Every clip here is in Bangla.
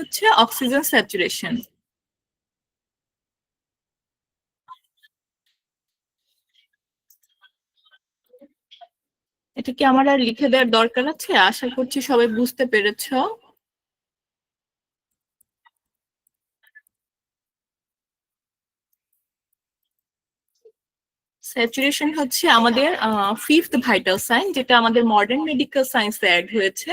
হচ্ছে অক্সিজেন স্যাচুরেশন। এটা কি আমার আর লিখে দেওয়ার দরকার আছে? আশা করছি সবাই বুঝতে পেরেছো। স্যাচুরেশন হচ্ছে আমাদের ফিফথ ভাইটাল সাইন, যেটা আমাদের মডার্ন মেডিকেল সায়েন্সে অ্যাড হয়েছে।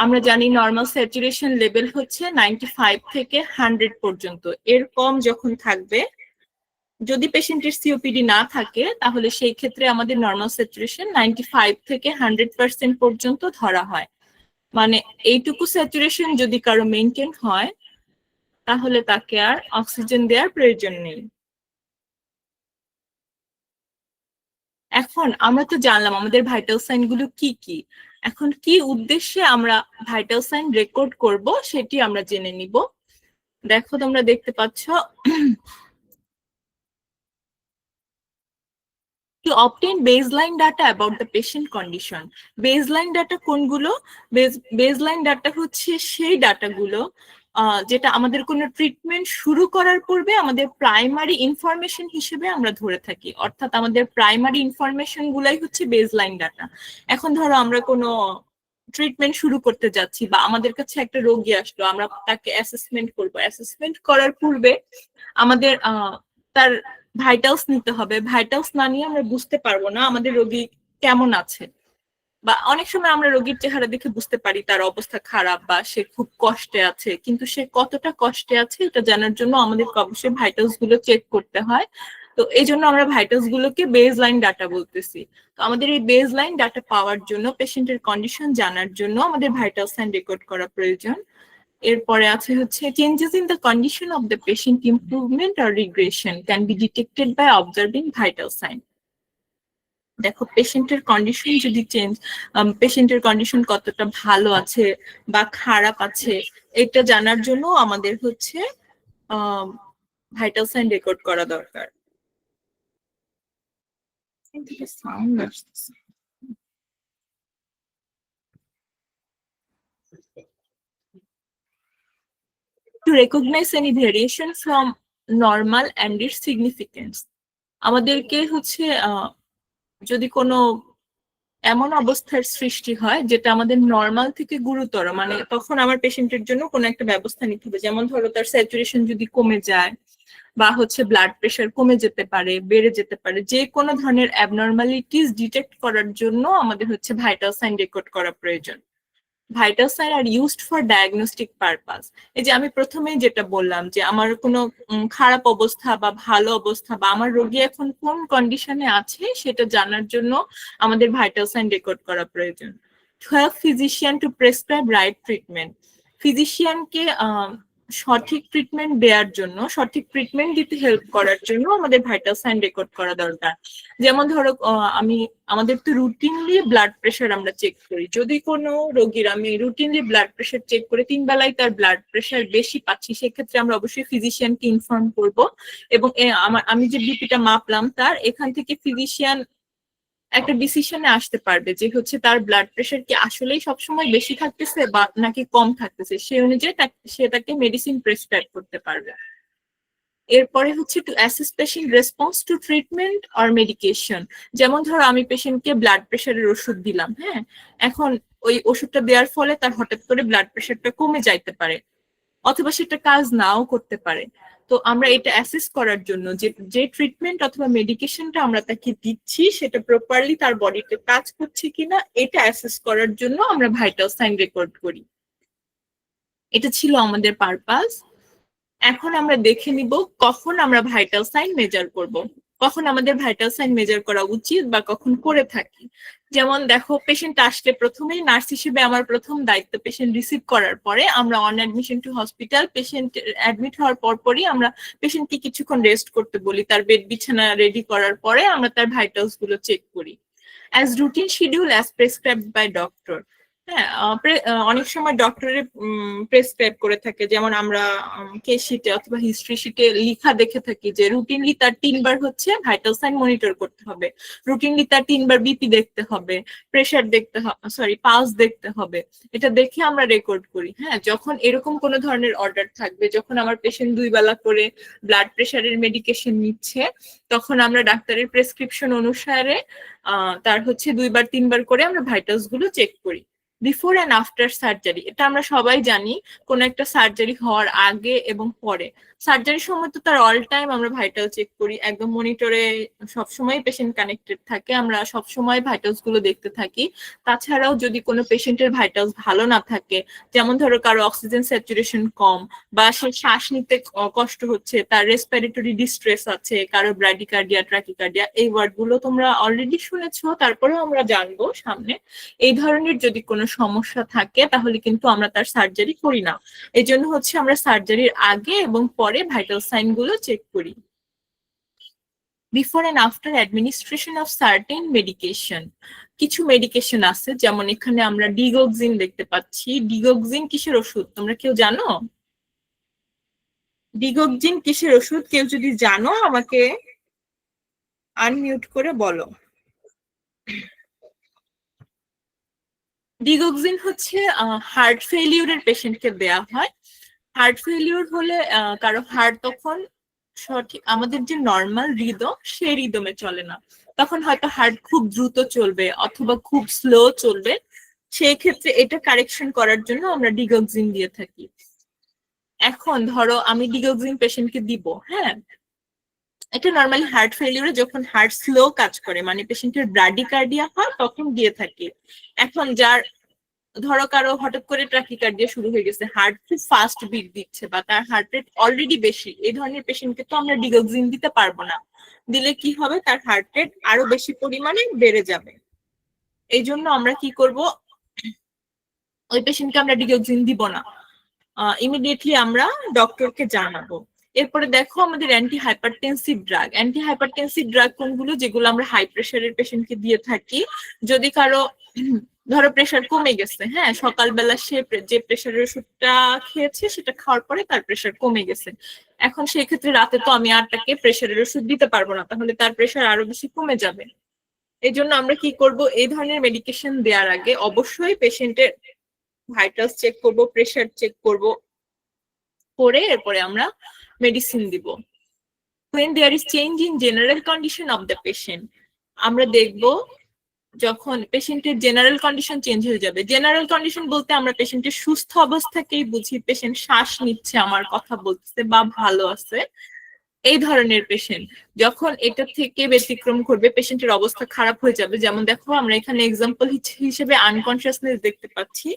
আমরা জানি নর্মাল স্যাচুরেশন লেভেল হচ্ছে 95 থেকে 100 পর্যন্ত। এর কম যখন থাকবে, যদি পেশেন্টের সিওপিডি না থাকে, তাহলে সেই ক্ষেত্রে আমাদের নর্মাল স্যাচুরেশন 95 থেকে 100% পর্যন্ত ধরা হয়। মানে এইটুকু স্যাচুরেশন যদি কারো মেনটেন হয়, তাহলে তাকে আর অক্সিজেন দেওয়ার প্রয়োজন নেই। এখন আমরা তো জানলাম আমাদের ভাইটাল সাইন গুলো কি কি। এখন কি উদ্দেশ্যে আমরা ভাইটাল সাইন রেকর্ড করব সেটি আমরা জেনে নিব। দেখো, তোমরা দেখতে পাচ্ছ, to obtain baseline data about the patient condition. Baseline data কোনগুলো? Baseline data হচ্ছে সেই ডাটাগুলো যেটা আমাদের কোনো ট্রিটমেন্ট শুরু করার পূর্বে আমাদের প্রাইমারি ইনফরমেশন হিসেবে আমরা ধরে থাকি। অর্থাৎ আমাদের প্রাইমারি ইনফরমেশন গুলাই হচ্ছে বেসলাইন ডাটা। এখন ধরো আমরা কোনো ট্রিটমেন্ট শুরু করতে যাচ্ছি, বা আমাদের কাছে একটা রোগী আসলো, আমরা তাকে অ্যাসেসমেন্ট করবো। অ্যাসেসমেন্ট করার পূর্বে আমাদের তার ভাইটালস নিতে হবে। ভাইটালস না নিয়ে আমরা বুঝতে পারবো না আমাদের রোগী কেমন আছে। বা অনেক সময় আমরা রোগীর চেহারা দেখে বুঝতে পারি তার অবস্থা খারাপ বা সে খুব কষ্টে আছে, কিন্তু সে কতটা কষ্টে আছে এটা জানার জন্য আমাদের অবশ্যই ভাইটালস গুলো চেক করতে হয়। তো এই জন্য আমরা ভাইটালস গুলোকে বেস লাইন ডাটা বলতেছি। তো আমাদের এই বেস লাইন ডাটা পাওয়ার জন্য, পেশেন্টের কন্ডিশন জানার জন্য আমাদের ভাইটাল সাইন রেকর্ড করা প্রয়োজন। এরপরে আছে হচ্ছে changes in the condition of the patient, improvement or regression can be detected by observing vital sign. দেখো, পেশেন্টের কন্ডিশন যদি পেশেন্টের কন্ডিশন কতটা ভালো আছে বা খারাপ আছে, এটা জানার জন্য আমাদের হচ্ছে ভাইটাল সাইন রেকর্ড করা দরকার। সাউন্ড আসছে। To recognize any variation from normal and its significance, আমাদেরকে হচ্ছে যদি কোনো এমন অবস্থার সৃষ্টি হয় যেটা আমাদের নর্মাল থেকে গুরুতর, মানে তখন আমার পেশেন্টের জন্য কোনো একটা ব্যবস্থা নিতে হবে। যেমন ধরো তার স্যাচুরেশন যদি কমে যায়, বা হচ্ছে ব্লাড প্রেশার কমে যেতে পারে, বেড়ে যেতে পারে, যে কোনো ধরনের অ্যাবনর্মালিটিস ডিটেক্ট করার জন্য আমাদের হচ্ছে ভাইটাল সাইন রেকর্ড করা প্রয়োজন। Vital sign are used for diagnostic purpose. এই যে আমি প্রথমেই যেটা বললাম যে আমার কোনো খারাপ অবস্থা বা ভালো অবস্থা, বা আমার রোগী এখন কোন কন্ডিশনে আছে সেটা জানার জন্য আমাদের ভাইটাল সাইন রেকর্ড করা প্রয়োজন। To help physician to prescribe right treatment, ফিজিশিয়ানকে সঠিক ট্রিটমেন্ট দেওয়ার জন্য, সঠিক ট্রিটমেন্ট দিতে হেল্প করার জন্য আমাদের ভাইটাল সাইন রেকর্ড করা দরকার। যেমন ধরো আমাদের তো রুটিনলি ব্লাড প্রেশার আমরা চেক করি। যদি কোনো রোগীর আমি রুটিনলি ব্লাড প্রেশার চেক করে 3 বেলায় তার ব্লাড প্রেশার বেশি পাচ্ছি, সেক্ষেত্রে আমরা অবশ্যই ফিজিশিয়ানকে ইনফর্ম করব। এবং আমি যে বিপিটা মাপলাম তার, এখান থেকে ফিজিশিয়ান একটা ডিসিশনে আসতে পারবে যে হচ্ছে তার ব্লাড প্রেশার কি আসলেই সবসময় বেশি থাকতেছে বা নাকি কম থাকতেছে। সেই অনুযায়ী সে তাকে মেডিসিন প্রেসক্রাইব করতে পারবে। এরপরে হচ্ছে to assess patient response to treatment or medication. যেমন ধরো আমি পেশেন্টকে ব্লাড প্রেশারের ওষুধ দিলাম, হ্যাঁ, এখন ওই ওষুধটা দেওয়ার ফলে তার হঠাৎ করে ব্লাড প্রেশারটা কমে যাইতে পারে, অথবা সেটা কাজ নাও করতে পারে। তো আমরা এটা অ্যাসেস করার জন্য যে যে ট্রিটমেন্ট অথবা মেডিকেশনটা আমরা তাকে দিচ্ছি সেটা প্রপারলি তার বডিতে কাজ করছে কিনা, এটা অ্যাসেস করার জন্য আমরা ভাইটাল সাইন রেকর্ড করি। এটা ছিল আমাদের পারপাস। এখন আমরা দেখে নিব কখন আমরা ভাইটাল সাইন মেজার করব, কখন আমাদের ভাইটাল সাইন মেজার করা উচিত বা কখন করে থাকি। যেমন দেখো, পেশেন্ট আসলে প্রথমেই নার্স হিসেবে আমার প্রথম দায়িত্ব, পেশেন্ট রিসিভ করার পরে আমরা on admission two hospital, patient admit হওয়ার পরই আমরা পেশেন্টকে কিছুক্ষণ রেস্ট করতে বলি। তার বেড বিছানা রেডি করার পরে আমরা তার ভাইটালস গুলো চেক করি। As routine schedule as prescribed by doctor, হ্যাঁ, অনেক সময় ডক্টরে প্রেসক্রাইব করে থাকে, যেমন আমরা কেস শিটে অথবা হিস্ট্রি শিটে লিখা দেখে থাকি যে রুটিনলি তার 3 বার হচ্ছে ভাইটাল সাইন মনিটর করতে হবে, রুটিনলি তার 3 বার বিপি দেখতে হবে, প্রেশার দেখতে হবে, সরি পালস দেখতে হবে। এটা দেখে আমরা রেকর্ড করি। হ্যাঁ, যখন এরকম কোনো ধরনের অর্ডার থাকবে, যখন আমার পেশেন্ট 2 বেলা করে ব্লাড প্রেশারের মেডিকেশন নিচ্ছে, তখন আমরা ডাক্তারের প্রেসক্রিপশন অনুসারে তার হচ্ছে 2 বার 3 বার করে আমরা ভাইটালস গুলো চেক করি। বিফোর অ্যান্ড আফটার সার্জারি, এটা আমরা সবাই জানি, কোন একটা সার্জারি হওয়ার আগে এবং পরে। সার্জারির সময় তো তার অল টাইম আমরা ভাইটাল চেক করি, একদম মনিটরে সবসময় পেশেন্ট কানেক্টেড থাকে, আমরা সবসময় ভাইটালস গুলো দেখতে থাকি। তাছাড়াও যদি কোনো পেশেন্টের ভাইটালস ভালো না থাকে, যেমন ধরো কারো অক্সিজেন স্যাচুরেশন কম, বা সে শ্বাস নিতে কষ্ট হচ্ছে, তার রেসপিরেটরি ডিস্ট্রেস আছে, কারো ব্র্যাডিকার্ডিয়া ট্রাকিকার্ডিয়া, এই ওয়ার্ড গুলো তোমরা অলরেডি শুনেছো, তারপরেও আমরা জানবো সামনে। এই ধরনের যদি কোনো সমস্যা থাকে তাহলে কিন্তু আমরা তার সার্জারি করি না। এই জন্য হচ্ছে আমরা সার্জারির আগে এবং পরে ভাইটাল সাইন গুলো চেক করি। Before and after administration of certain medication, কিছু মেডিকেশন আছে, যেমন এখানে আমরা ডিগোক্সিন দেখতে পাচ্ছি। ডিগোক্সিন কিসের ওষুধ তোমরা কেউ জানো? ডিগোক্সিন কিসের ওষুধ কেউ যদি জানো আমাকে আনমিউট করে বলো। ডিগোক্সিন হচ্ছে হার্ট ফেলিউরের পেশেন্টকে দেয়া হয়। হার্ট ফেলিউর হলে কারো হার্ট তখন সঠিক আমাদের যে নর্মাল রিদম সেই রিদমে চলে না, তখন হয়তো হার্ট খুব দ্রুত চলবে অথবা খুব স্লো চলবে। সেই ক্ষেত্রে এটা কারেকশন করার জন্য আমরা ডিগোক্সিন দিয়ে থাকি। এখন ধরো আমি ডিগোক্সিন পেশেন্টকে দিব, হ্যাঁ, এটা নর্মালি হার্ট ফেলিউরে যখন হার্ট স্লো কাজ করে, মানে পেশেন্টের ব্র্যাডিকার্ডিয়া হয়, তখন দিয়ে থাকি। এখন যার ধরো কারো হঠাৎ করে ট্রাকিকার্ডিয়া শুরু হয়ে গেছে, হার্ট খুব ফাস্ট বিট দিচ্ছে বা তার হার্ট রেট অলরেডি বেশি, এই ধরনের পেশেন্টকে তো আমরা ডিগোক্সিন দিতে পারবো না। দিলে কি হবে, তার হার্ট রেট আরো বেশি পরিমাণে বেড়ে যাবে। এই জন্য আমরা কি করব, ওই পেশেন্টকে আমরা ডিগোক্সিন দিব না, ইমিডিয়েটলি আমরা ডক্টরকে জানাবো। এরপরে দেখো আমাদের anti hypertensive drug. Anti hypertensive drug কোনগুলো, যেগুলো আমরা হাই প্রেশারের পেশেন্টকে দিয়ে থাকি। যদি কারো ধরো প্রেশার কমে গেছে, হ্যাঁ, সকালবেলা সে যে প্রেশারের ওষুধটা খেয়েছে সেটা খাওয়ার পরে তার প্রেশার কমে গেছে, এখন সেই ক্ষেত্রে রাতে তো আমি আর তাকে প্রেশারের ওষুধ দিতে পারবো না, তাহলে তার প্রেশার আরো বেশি কমে যাবে। এই জন্য আমরা কি করব, এই ধরনের মেডিকেশন দেওয়ার আগে অবশ্যই পেশেন্টের ভাইটালস চেক করব, প্রেশার চেক করব, করে এরপরে আমরা মেডিসিন দিব। when there is change in general condition of the patient, আমরা দেখব যখন পেশেন্টের জেনারেল কন্ডিশন চেঞ্জ হয়ে যাবে। জেনারেল কন্ডিশন বলতে আমরা পেশেন্টের সুস্থ অবস্থাকেই বুঝি, পেশেন্ট শ্বাস নিচ্ছে, আমার কথা বলতেছে বা ভালো আছে, এই ধরনের পেশেন্ট। যখন এটা থেকে ব্যতিক্রম করবে, পেশেন্টের অবস্থা খারাপ হয়ে যাবে, যেমন দেখো আমরা এখানে এক্সাম্পল হিসেবে আনকনসিয়াসনেস দেখতে পাচ্ছি।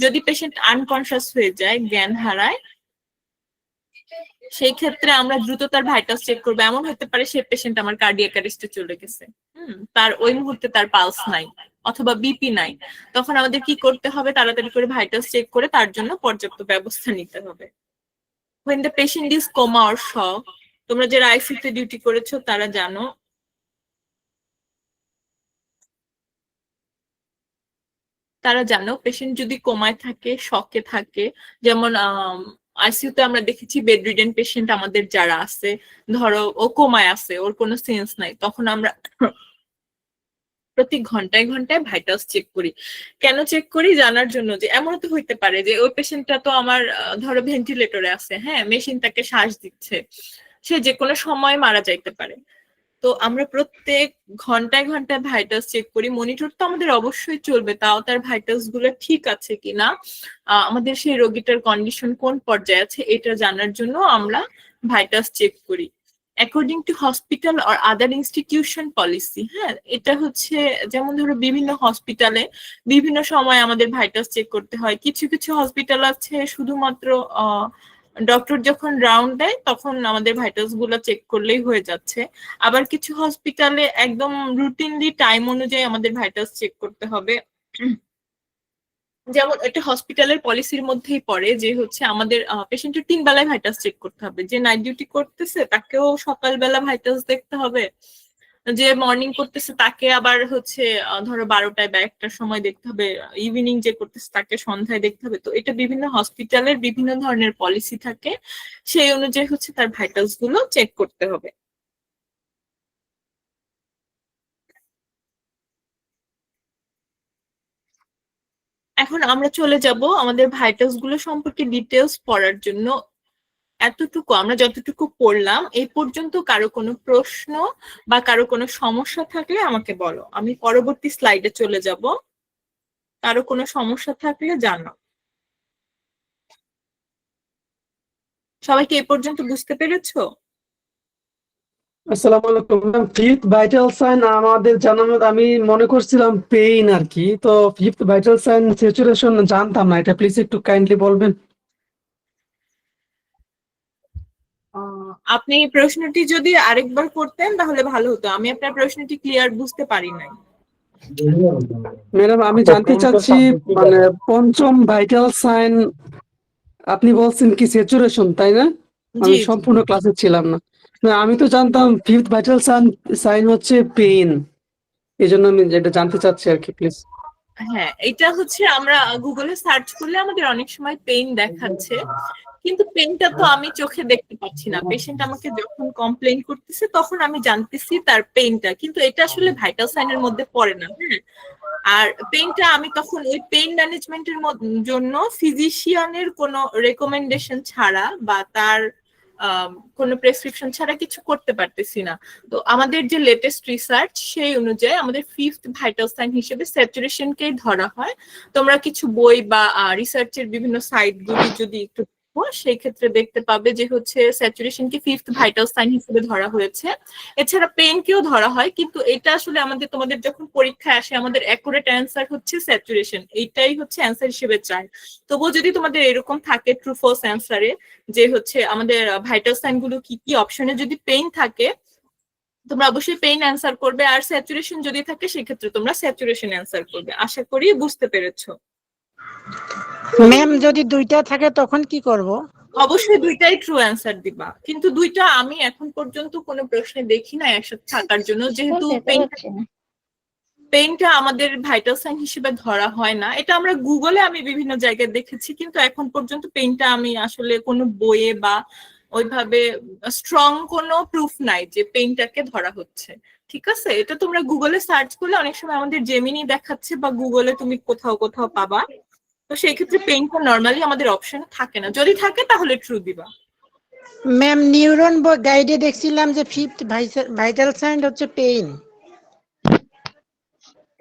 যদি পেশেন্ট আনকনসিয়াস হয়ে যায়, জ্ঞান হারায়, সেই ক্ষেত্রে আমরা দ্রুত তার ভাইটালস চেক করবো। এমন হতে পারে সে পেশেন্ট আমার কার্ডিয়াক অ্যারেস্টে চলে গেছে, তার ওই মুহূর্তে তার পালস নাই অথবা বিপি নাই, তখন আমাদের কি করতে হবে, তাড়াতাড়ি করে ভাইটালস চেক করে তার জন্য পর্যাপ্ত ব্যবস্থা নিতে হবে। when the patient is coma or shock, তোমরা যারা আইসিইউতে ডিউটি করেছো তারা জানো, পেশেন্ট যদি কোমায় থাকে, শকে থাকে, যেমন আইসিইউতে আমরা দেখেছি বেড রিডেন পেশেন্ট আমাদের যারা আছে, ধরো ও কোমায় আছে, ওর কোনো সেন্স নাই, তখন আমরা প্রতি ঘন্টায় ঘন্টায় ভাইটালস চেক করি। কেন চেক করি, জানার জন্য যে এমন তো হইতে পারে যে ওই পেশেন্টটা তো আমার ধরো ভেন্টিলেটরে আছে, হ্যাঁ, মেশিন তাকে শ্বাস দিচ্ছে, সে যে কোনো সময় মারা যাইতে পারে। তো আমরা প্রত্যেক ঘন্টায় ঘন্টায় ভাইটালস চেক করি। মনিটর তো আমাদের অবশ্যই চলবে, তাও তার ভাইটালস গুলো ঠিক আছে কিনা, আমাদের সেই রোগীটার কন্ডিশন কোন পর্যায়ে আছে এটা জানার জন্য আমরা ভাইটালস চেক করি। According to hospital or other institution policy, হ্যাঁ, এটা হচ্ছে যেমন ধরো বিভিন্ন হসপিটালে বিভিন্ন সময় আমাদের ভাইটালস চেক করতে হয়। কিছু কিছু হসপিটাল আছে শুধুমাত্র ডক্টর যখন রাউন্ড দেয় তখন আমাদের ভাইটালস গুলো চেক করলেই হয়ে যাচ্ছে। আবার কিছু হসপিটালে একদম রুটিনলি টাইম অনুযায়ী আমাদের ভাইটালস চেক করতে হবে। যেমন একটা হসপিটালের পলিসির মধ্যেই পড়ে যে হচ্ছে আমাদের পেশেন্টের 3 বেলায় ভাইটালস চেক করতে হবে, যে নাইট ডিউটি করতেছে তাকেও সকালবেলা ভাইটালস দেখতে হবে, যে মর্নিং করতেছে তাকে আবার হচ্ছে ধরো 12টায় বা 1টার সময় দেখতে হবে, ইভিনিং যে করতেছে তাকে সন্ধ্যায় দেখতে হবে। তো এটা বিভিন্ন হসপিটালের বিভিন্ন ধরনের পলিসি থাকে, সেই অনুযায়ী হচ্ছে তার ভাইটালস গুলো চেক করতে হবে। এখন আমরা চলে যাব আমাদের ভাইটালস গুলো সম্পর্কে ডিটেলস পড়ার জন্য। এতটুকু আমরা যতটুকু পড়লাম এই পর্যন্ত কারো কোনো প্রশ্ন বা কারো কোনো সমস্যা থাকলে আমাকে বলো, আমি পরবর্তী স্লাইডে চলে যাব। কারো কোনো সমস্যা থাকলে জানাও। সবাই কি এই পর্যন্ত বুঝতে পেরেছো? আসসালামু আলাইকুম ম্যাম। ফিফথ ভাইটাল সাইন আমাদের জানানো, আমি মনে করছিলাম পেইন আর কি। তো ফিফথ ভাইটাল সাইন স্যাচুরেশন জানতাম না, এটা প্লিজ একটু কাইন্ডলি বলবেন। আপনি প্রশ্নটি যদি আরেকবার করতেন তাহলে ভালো হতো, আমি আপনার প্রশ্নটি ক্লিয়ার বুঝতে পারি নাই। ম্যাডাম আমি জানতে চাচ্ছি মানে পঞ্চম ভাইটাল সাইন আপনি বলছেন কি স্যাচুরেশন, তাই না? জি আমি জি। সম্পূর্ণ ক্লাসে ছিলাম না। না, আমি তো জানতাম ফিফথ ভাইটাল সাইন সাইন হচ্ছে পেইন, এই জন্য আমি যেটা জানতে চাচ্ছি আর কি প্লিজ। হ্যাঁ, এটা হচ্ছে আমরা গুগলে সার্চ করলে আমাদের অনেক সময় পেইন দেখাচ্ছে, কিন্তু পেইনটা তো আমি চোখে দেখতে পাচ্ছি না। পেশেন্ট আমাকে যখন কমপ্লেইন করতেছে তখন আমি জানতেছি তার পেইনটা, কিন্তু এটা আসলে ভাইটাল সাইনের মধ্যে পড়ে না। হ্যাঁ, আর পেইনটা আমি তখন ওই পেইন ম্যানেজমেন্টের জন্য ফিজিশিয়ানের কোনো রেকমেন্ডেশন ছাড়া বা তার কোনো প্রেসক্রিপশন ছাড়া কিছু করতে পারতেছি না। তো আমাদের যে লেটেস্ট রিসার্চ সেই অনুযায়ী আমাদের ফিফথ ভাইটাল সাইন হিসেবে স্যাচুরেশনকেই ধরা হয়। তোমরা কিছু বই বা রিসার্চের বিভিন্ন সাইটগুলি যদি একটু সেই ক্ষেত্রে দেখতে পাবে যে হচ্ছে স্যাচুরেশনকে ফিফথ ভাইটাল সাইন হিসেবে ধরা হয়েছে। এছাড়া পেইনকেও ধরা হয়, কিন্তু এটা আসলে আমাদের তোমাদের যখন পরীক্ষায় আসে আমাদের অ্যাকুরেট অ্যান্সার হচ্ছে স্যাচুরেশন, এইটাই হচ্ছে অ্যান্সার হিসেবে চায়। তবুও যদি তোমাদের এরকম থাকে ট্রু ফলস অ্যান্সারে যে হচ্ছে আমাদের ভাইটাল সাইন গুলো কি কি অপশনে যদি পেইন থাকে তোমরা অবশ্যই পেইন অ্যান্সার করবে, আর স্যাচুরেশন যদি থাকে সেক্ষেত্রে তোমরা স্যাচুরেশন অ্যান্সার করবে। আশা করি বুঝতে পেরেছো। ম্যাম যদি দুইটা থাকে তখন কি করব? অবশ্যই দুইটাই ট্রু অ্যান্সার দিবা, কিন্তু দুইটা আমি এখন পর্যন্ত কোনো প্রশ্নে দেখি না একসাথে থাকার জন্য, যেহেতু পেইনটা আমাদের ভাইটাল সাইন হিসেবে ধরা হয় না। এটা আমরা গুগলে আমি বিভিন্ন জায়গায় দেখেছি, কিন্তু এখন পর্যন্ত পেইনটা আমি আসলে কোনো বইয়ে বা ওইভাবে স্ট্রং কোনো প্রুফ নাই যে পেইনটাকে ধরা হচ্ছে। ঠিক আছে, এটা তোমরা গুগলে সার্চ করলে অনেক সময় আমাদের জেমিনি দেখাচ্ছে বা গুগলে তুমি কোথাও কোথাও পাবা। তো সেই ক্ষেত্রে পেইনটা নর্মালি আমাদের অপশনে থাকে না, যদি থাকে তাহলে ট্রু দিবা। ম্যাম নিউরন গাইডে দেখছিলাম যে ফিফথ ভাইটাল সাইন হচ্ছে পেইন।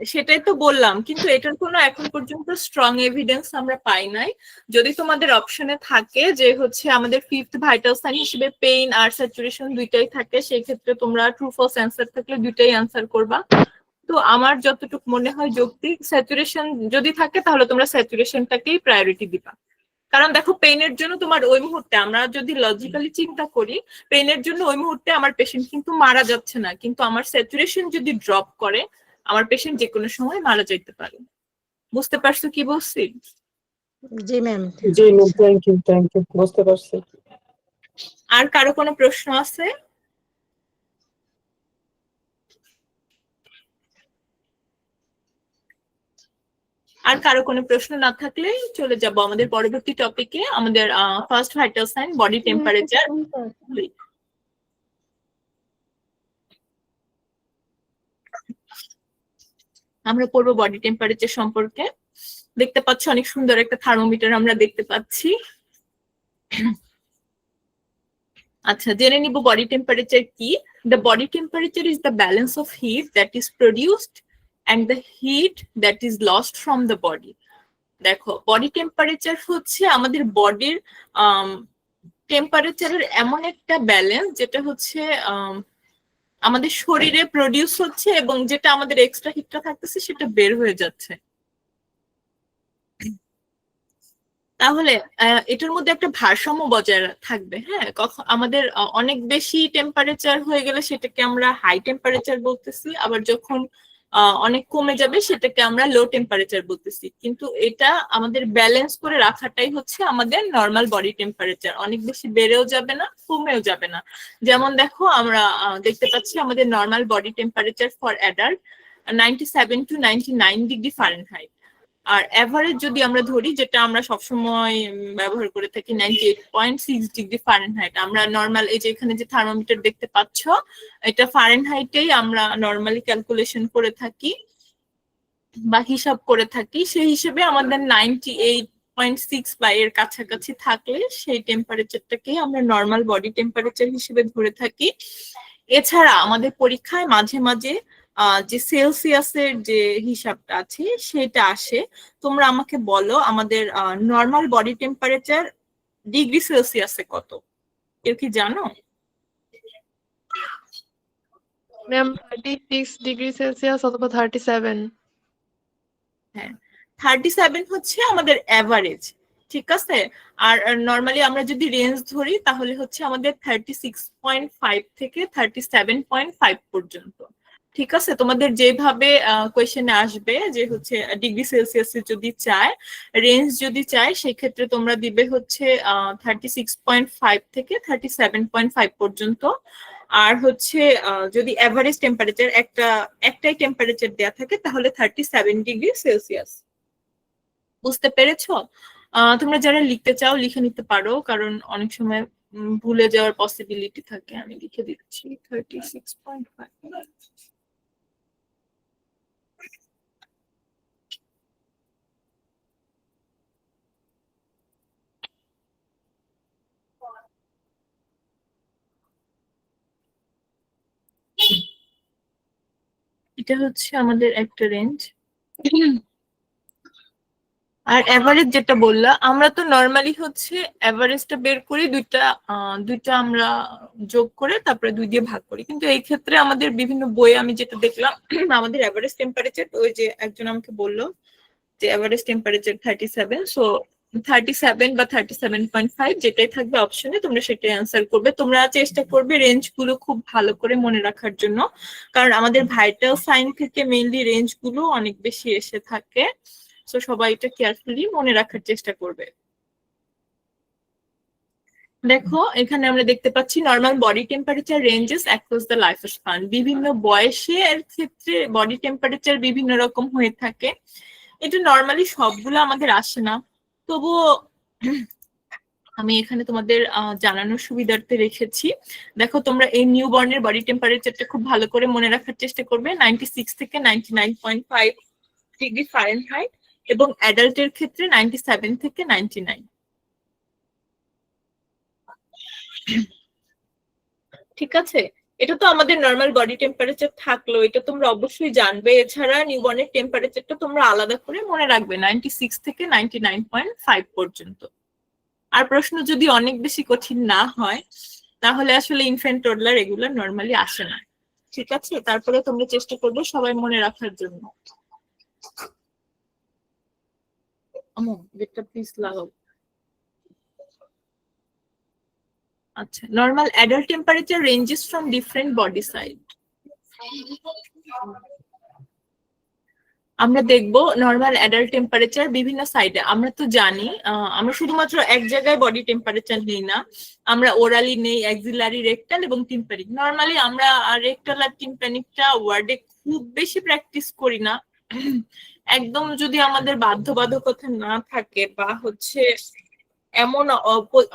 সেটাই তো বললাম, কিন্তু এটার কোনো এখন পর্যন্ত স্ট্রং এভিডেন্স আমরা পাই নাই। যদি তোমাদের অপশনে থাকে যে হচ্ছে আমাদের ফিফথ ভাইটাল সাইন হিসেবে পেইন আর স্যাচুরেশন দুইটাই থাকে, সেই ক্ষেত্রে তোমরা ট্রু ফলস অ্যান্সার থাকলে দুইটাই অ্যান্সার করবা। তো আমার যতটুকু মনে হয় যৌক্তিক, স্যাচুরেশন যদি থাকে তাহলে তোমরা স্যাচুরেশনটাকেই প্রায়োরিটি দিবা। কারণ দেখো পেইনের জন্য তোমার ওই মুহূর্তে আমরা যদি লজিক্যালি চিন্তা করি, পেইনের জন্য ওই মুহূর্তে আমার পেশেন্ট কিন্তু মারা যাচ্ছে না, কিন্তু আমার স্যাচুরেশন যদি ড্রপ করে আমার পেশেন্ট যে কোনো সময় মারা যেতে পারে। বুঝতে পারছো কি বলছি? জি ম্যাম। জি ম্যাম, থ্যাংক ইউ, বুঝতে পারছি। আর কারো কোনো প্রশ্ন আছে? আর কারো কোনো প্রশ্ন না থাকলে চলে যাব আমাদের পরবর্তী টপিকে, আমাদের first vital sign body temperature. আমরা পড়বো বডি টেম্পারেচার সম্পর্কে। দেখতে পাচ্ছি অনেক সুন্দর একটা থার্মোমিটার আমরা দেখতে পাচ্ছি। আচ্ছা, জেনে নিব বডি টেম্পারেচার কি। The body temperature is the balance of heat that is produced and the heat that is lost from the body. দেখো, বডি টেম্পারেচার হচ্ছে আমাদের বডির টেম্পারেচারের এমন একটা ব্যালেন্স যেটা হচ্ছে আমাদের শরীরে প্রডিউস হচ্ছে এবং যেটা আমাদের এক্সট্রা হিটটা থাকতেছে সেটা বের হয়ে যাচ্ছে। তাহলে এটার মধ্যে একটা ভারসাম্য বজায় থাকবে। হ্যাঁ, কখন আমাদের অনেক বেশি টেম্পারেচার হয়ে গেলে সেটাকে আমরা হাই টেম্পারেচার বলতেছি, আবার যখন অনেক কমে যাবে, সেটাকে আমরা লো টেম্পারেচার বলতেছি। কিন্তু এটা আমাদের ব্যালেন্স করে রাখাটাই হচ্ছে আমাদের নর্মাল বডি টেম্পারেচার। অনেক বেশি বেড়েও যাবে না, কমেও যাবে না। যেমন দেখো আমরা দেখতে পাচ্ছি আমাদের normal body temperature for adult 97 to 99 degree Fahrenheit. আর এভারেজ যদি আমরা ধরি, যেটা আমরা সবসময় ব্যবহার করে থাকি 98.6 ডিগ্রি ফারেনহাইট। আমরা নর্মাল এই যে এখানে যে থার্মোমিটার দেখতে পাচ্ছ, এটা ফারেনহাইটেই আমরা নর্মালি ক্যালকুলেশন করে থাকি বা হিসাব করে থাকি। সেই হিসেবে আমাদের 98.6 বা এর কাছাকাছি থাকলে সেই টেম্পারেচারটাকেই আমরা নর্মাল বডি টেম্পারেচার হিসেবে ধরে থাকি। এছাড়া আমাদের পরীক্ষায় মাঝে মাঝে যে সেলসিয়াসের যে হিসাবটা আছে সেটা আসে। তোমরা আমাকে বলো আমাদের নর্মাল বডি টেম্পারেচার ডিগ্রি সেলসিয়াসে কত, কেউ কি জানো? ম্যাম 36 ডিগ্রি সেলসিয়াস অথবা 37। হ্যাঁ, 37 হচ্ছে আমাদের এভারেজ, ঠিক আছে। আর নর্মালি আমরা যদি রেঞ্জ ধরি তাহলে হচ্ছে আমাদের 36.5 থেকে 37.5 পর্যন্ত, ঠিক আছে। তোমাদের যেভাবে কোয়েশ্চেনে আসবে যে হচ্ছে ডিগ্রি সেলসিয়াসে যদি চায়, রেঞ্জ যদি চায়, সেক্ষেত্রে তোমরা দিবে হচ্ছে 36.5 থেকে 37.5 পর্যন্ত। আর হচ্ছে যদি এভারেজ টেম্পারেচার একটাই টেম্পারেচার দেয়া থাকে তাহলে 37 ডিগ্রি সেলসিয়াস। বুঝতে পেরেছো? তোমরা যারা লিখতে চাও লিখে নিতে পারো, কারণ অনেক সময় ভুলে যাওয়ার পসিবিলিটি থাকে। আমি লিখে দিচ্ছি 36.5। এটা হচ্ছে আমাদের একটা রেঞ্জ। আর এভারেজ যেটা বললা, আমরা তো নর্মালি হচ্ছে এভারেজটা বের করি দুইটা আমরা যোগ করে তারপরে 2 দিয়ে ভাগ করি। কিন্তু এই ক্ষেত্রে আমাদের বিভিন্ন বইয়ে আমি যেটা দেখলাম, আমাদের এভারেজ টেম্পারেচার, ওই যে একজন আমাকে বললো যে এভারেজ টেম্পারেচার 37, সো 37 বা 37.5 যেটাই থাকবে অপশনে তোমরা সেটাই অ্যান্সার করবে। তোমরা চেষ্টা করবে রেঞ্জ গুলো খুব ভালো করে মনে রাখার জন্য, কারণ আমাদের ভাইটাল সাইন থেকে মেইনলি রেঞ্জ গুলো অনেক বেশি এসে থাকে। সো সবাই এটা কেয়ারফুলি মনে রাখার চেষ্টা করবে। দেখো এখানে আমরা দেখতে পাচ্ছি normal body temperature ranges across the life span. বিভিন্ন বয়সের ক্ষেত্রে বডি টেম্পারেচার বিভিন্ন রকম হয়ে থাকে। এটা নর্মালি সবগুলো আমাদের আসে না, তবুও আমি এখানে তোমাদের জানানোর সুবিধার্থে রেখেছি। দেখো তোমরা এই নিউ বর্নের বডি টেম্পারেচারটা খুব ভালো করে মনে রাখার চেষ্টা করবে, 96 থেকে 99.5 ডিগ্রি ফারেনহাইট, এবং অ্যাডাল্টের ক্ষেত্রে 97 থেকে 99। ঠিক আছে, এটা তো আমাদের নর্মাল বডি টেম্পারেচার থাকলো, এটা তোমরা অবশ্যই জানবে। এছাড়া নিউবর্নের টেম্পারেচারটা তোমরা আলাদা করে মনে রাখবে 96 থেকে 99.5 পর্যন্ত। আর প্রশ্ন যদি অনেক বেশি কঠিন না হয় তাহলে আসলে ইনফ্যান্ট টোডলার এগুলো নর্মালি আসে না, ঠিক আছে। তারপরে তোমরা চেষ্টা করবে সবাই মনে রাখার জন্য। গেটটা প্লিজ লাগাও। আচ্ছা, normal adult temperature ranges from different body size. আমরা দেখবো নর্মাল অ্যাডাল্ট টেম্পারেচার বিভিন্ন সাইডে। আমরা তো জানি আমরা শুধুমাত্র এক জায়গায় বডি টেম্পারেচার নেই না, আমরা ওরালি নেই, অ্যাক্সিলারি, রেকটাল এবং টিম্প্যানিক। নর্মালি আমরা রেকটাল আর টিম্প্যানিকটা ওয়ার্ডে খুব বেশি প্র্যাকটিস করি না। একদম যদি আমাদের বাধ্যবাধকতা না থাকে বা হচ্ছে এমন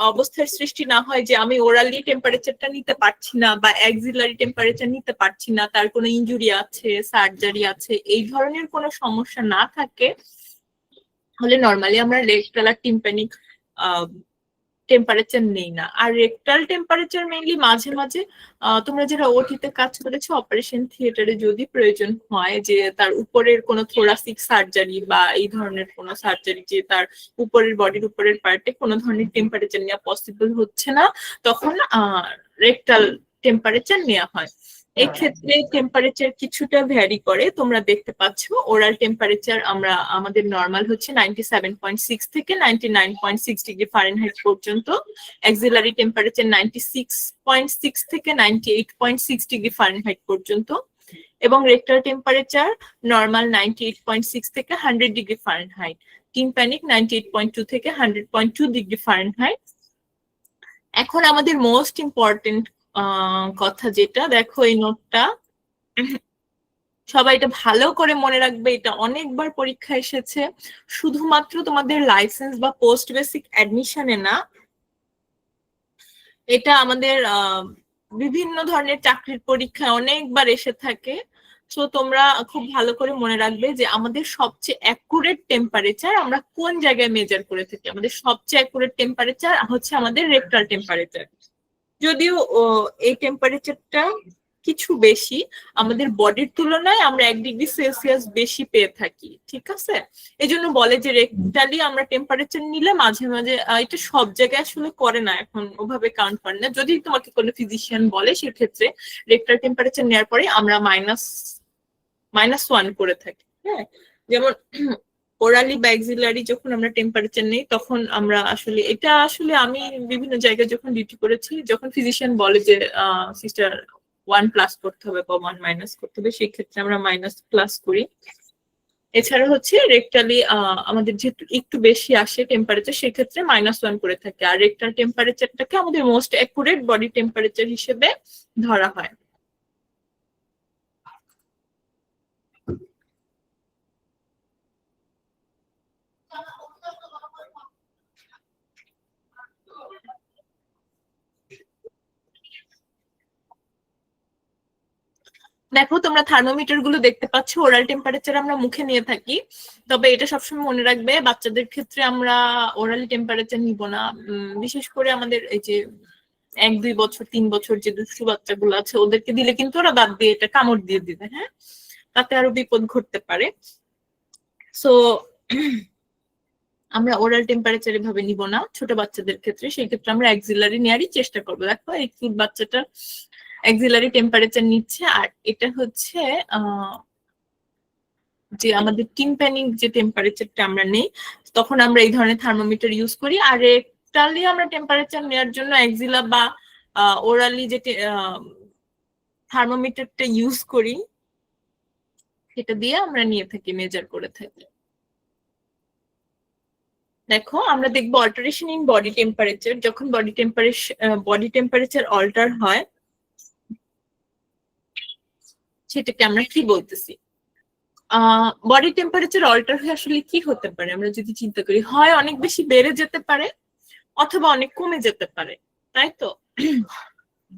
অবস্থার সৃষ্টি না হয় যে আমি ওরালি টেম্পারেচারটা নিতে পারছি না বা অ্যাক্সিলারি টেম্পারেচার নিতে পারছি না, তার কোনো ইনজুরি আছে, সার্জারি আছে, এই ধরনের কোনো সমস্যা না থাকে, তাহলে নর্মালি আমরা রেকটাল আর টিম্প্যানিক টেম্পারেচার নেই না। আর রেকটাল টেম্পারেচার মেইনলি মাঝে মাঝে তোমরা যারা ওটিতে কাজ করেছো, অপারেশন থিয়েটারে যদি প্রয়োজন হয় যে তার উপরের কোনো থোরাসিক সার্জারি বা এই ধরনের কোনো সার্জারি, যে তার উপরের বডির উপরের পার্টে কোনো ধরনের টেম্পারেচার নেওয়া পসিবল হচ্ছে না, তখন রেকটাল টেম্পারেচার নেওয়া হয়। এক্ষেত্রে টেম্পারেচার কিছুটা ভ্যারি করে। তোমরা দেখতে পাচ্ছ ওরাল টেম্পারেচার আমাদের নর্মাল হচ্ছে 97.6 থেকে 99.6 ডিগ্রি ফারেনহাইট পর্যন্ত, অ্যাক্সিলারি টেম্পারেচার 96.6 থেকে 98.6 ডিগ্রি ফারেনহাইট পর্যন্ত, এবং রেক্টাল টেম্পারেচার নর্মাল 98.6 থেকে 100 ডিগ্রি ফারেনহাইট, টিম্প্যানিক 98.2 থেকে 100.2 ডিগ্রি ফারেনহাইট। এখন আমাদের মোস্ট ইম্পর্টেন্ট কথা যেটা, দেখো এই নোটটা, সবাই এটা ভালো করে মনে রাখবে, এটা অনেকবার পরীক্ষা এসেছে, শুধুমাত্র তোমাদের লাইসেন্স বা পোস্ট বেসিক অ্যাডমিশনে না, এটা আমাদের বিভিন্ন ধরনের চাকরির পরীক্ষায় অনেকবার এসে থাকে। তো তোমরা খুব ভালো করে মনে রাখবে যে আমাদের সবচেয়ে অ্যাকুরেট টেম্পারেচার আমরা কোন জায়গায় মেজার করে থাকি। আমাদের সবচেয়ে অ্যাকুরেট টেম্পারেচার হচ্ছে আমাদের রেক্টাল টেম্পারেচার। যদিও এই টেম্পারেচারটা কিছু বেশি, আমাদের বডির তুলনায় আমরা 1 ডিগ্রি সেলসিয়াস বেশি পেয়ে থাকি, ঠিক আছে? এই জন্য বলে যে রেক্টালি আমরা টেম্পারেচার নিলে মাঝে মাঝে, এটা সব জায়গায় আসলে করে না এখন, ওভাবে কাউন্ট করে না। যদি তোমাকে কোনো ফিজিশিয়ান বলে সেক্ষেত্রে রেক্টাল টেম্পারেচার নেওয়ার পরে আমরা -1 করে থাকি। হ্যাঁ, যেমন ওরালি বা এক্সিলারি যখন আমরা টেম্পারেচার নেই তখন আমরা আসলে, এটা আসলে আমি বিভিন্ন জায়গায় যখন ডিউটি করেছি, যখন ফিজিশিয়ান বলে যে সিস্টার 1+ করতে হবে বা 1- করতে হবে, সেই ক্ষেত্রে আমরা -+ করি। এছাড়া হচ্ছে রেক্টালি আমাদের যেহেতু একটু বেশি আসে টেম্পারেচার, সেক্ষেত্রে -1 করে থাকে। আর রেক্টাল টেম্পারেচারটাকে আমাদের মোস্ট অ্যাকুরেট বডি টেম্পারেচার হিসেবে ধরা হয়। দেখো তোমরা থার্মোমিটার গুলো দেখতে পাচ্ছ, ওরাল টেম্পারেচার আমরা মুখে নিয়ে থাকি, তবে এটা সবসময় মনে রাখবে বাচ্চাদের ক্ষেত্রে আমরা ওরাল টেম্পারেচার নিব না। বিশেষ করে আমাদের এই যে 1-2 বছর 3 বছর যে দুষ্টু বাচ্চাগুলো আছে, ওদেরকে দিলে কিন্তু ওরা দাঁত দিয়ে এটা কামড় দিয়ে দিবে, হ্যাঁ, তাতে আরো বিপদ ঘটতে পারে। সো আমরা ওরাল টেম্পারেচার এভাবে নিব না ছোট বাচ্চাদের ক্ষেত্রে, সেই ক্ষেত্রে আমরা অ্যাক্সিলারি নেওয়ারই চেষ্টা করবো। দেখো এই কিউট বাচ্চাটা অ্যাক্সিলারি টেম্পারেচার নিচ্ছে, আর এটা হচ্ছে যে আমাদের টিম্প্যানিক যে টেম্পারেচারটা আমরা নেই, তখন আমরা এই ধরনের থার্মোমিটার ইউজ করি। আর রেক্টালি আমরা টেম্পারেচার নেওয়ার জন্য অ্যাক্সিলা বা ওরালি যে থার্মোমিটারটা ইউজ করি, সেটা দিয়ে আমরা নিয়ে থাকি, মেজার করে থাকি। দেখো আমরা দেখবো অল্টারেশন ইন বডি টেম্পারেচার। যখন বডি টেম্পারেচার অল্টার হয় সেটাকে আমরা কি বলতেছি? বডি টেম্পারেচার অল্টার হয়ে আসলে কি হতে পারে আমরা যদি চিন্তা করি, হয় অনেক বেশি বেড়ে যেতে পারে অথবা অনেক কমে যেতে পারে, তাই তো?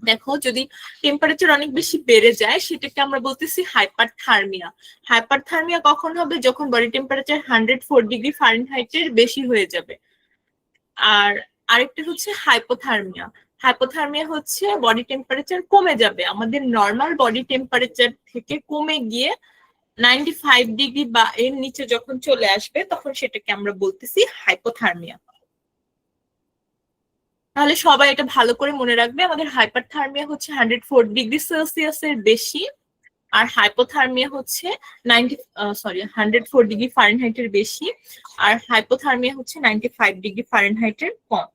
দেখো যদি টেম্পারেচার অনেক বেশি বেড়ে যায় সেটাকে আমরা বলতেছি হাইপারথার্মিয়া। হাইপারথার্মিয়া কখন হবে? যখন বডি টেম্পারেচার 104 ডিগ্রি ফারেনহাইটের বেশি হয়ে যাবে। আর আরেকটা হচ্ছে হাইপোথার্মিয়া। হাইপোথার্মিয়া হচ্ছে বডি টেম্পারেচার কমে যাবে, আমাদের নর্মাল বডি টেম্পারেচার থেকে কমে গিয়ে 95 ডিগ্রি বা এর নিচে যখন চলে আসবে তখন সেটাকে আমরা বলতেছি হাইপোথার্মিয়া। তাহলে সবাই এটা ভালো করে মনে রাখবে, আমাদের হাইপারথার্মিয়া হচ্ছে 104 ডিগ্রি সেলসিয়াসের বেশি, আর হাইপোথার্মিয়া হচ্ছে 104 ডিগ্রি ফারেনহাইটের বেশি, আর হাইপোথার্মিয়া হচ্ছে 95 ডিগ্রি ফারেনহাইটের কম।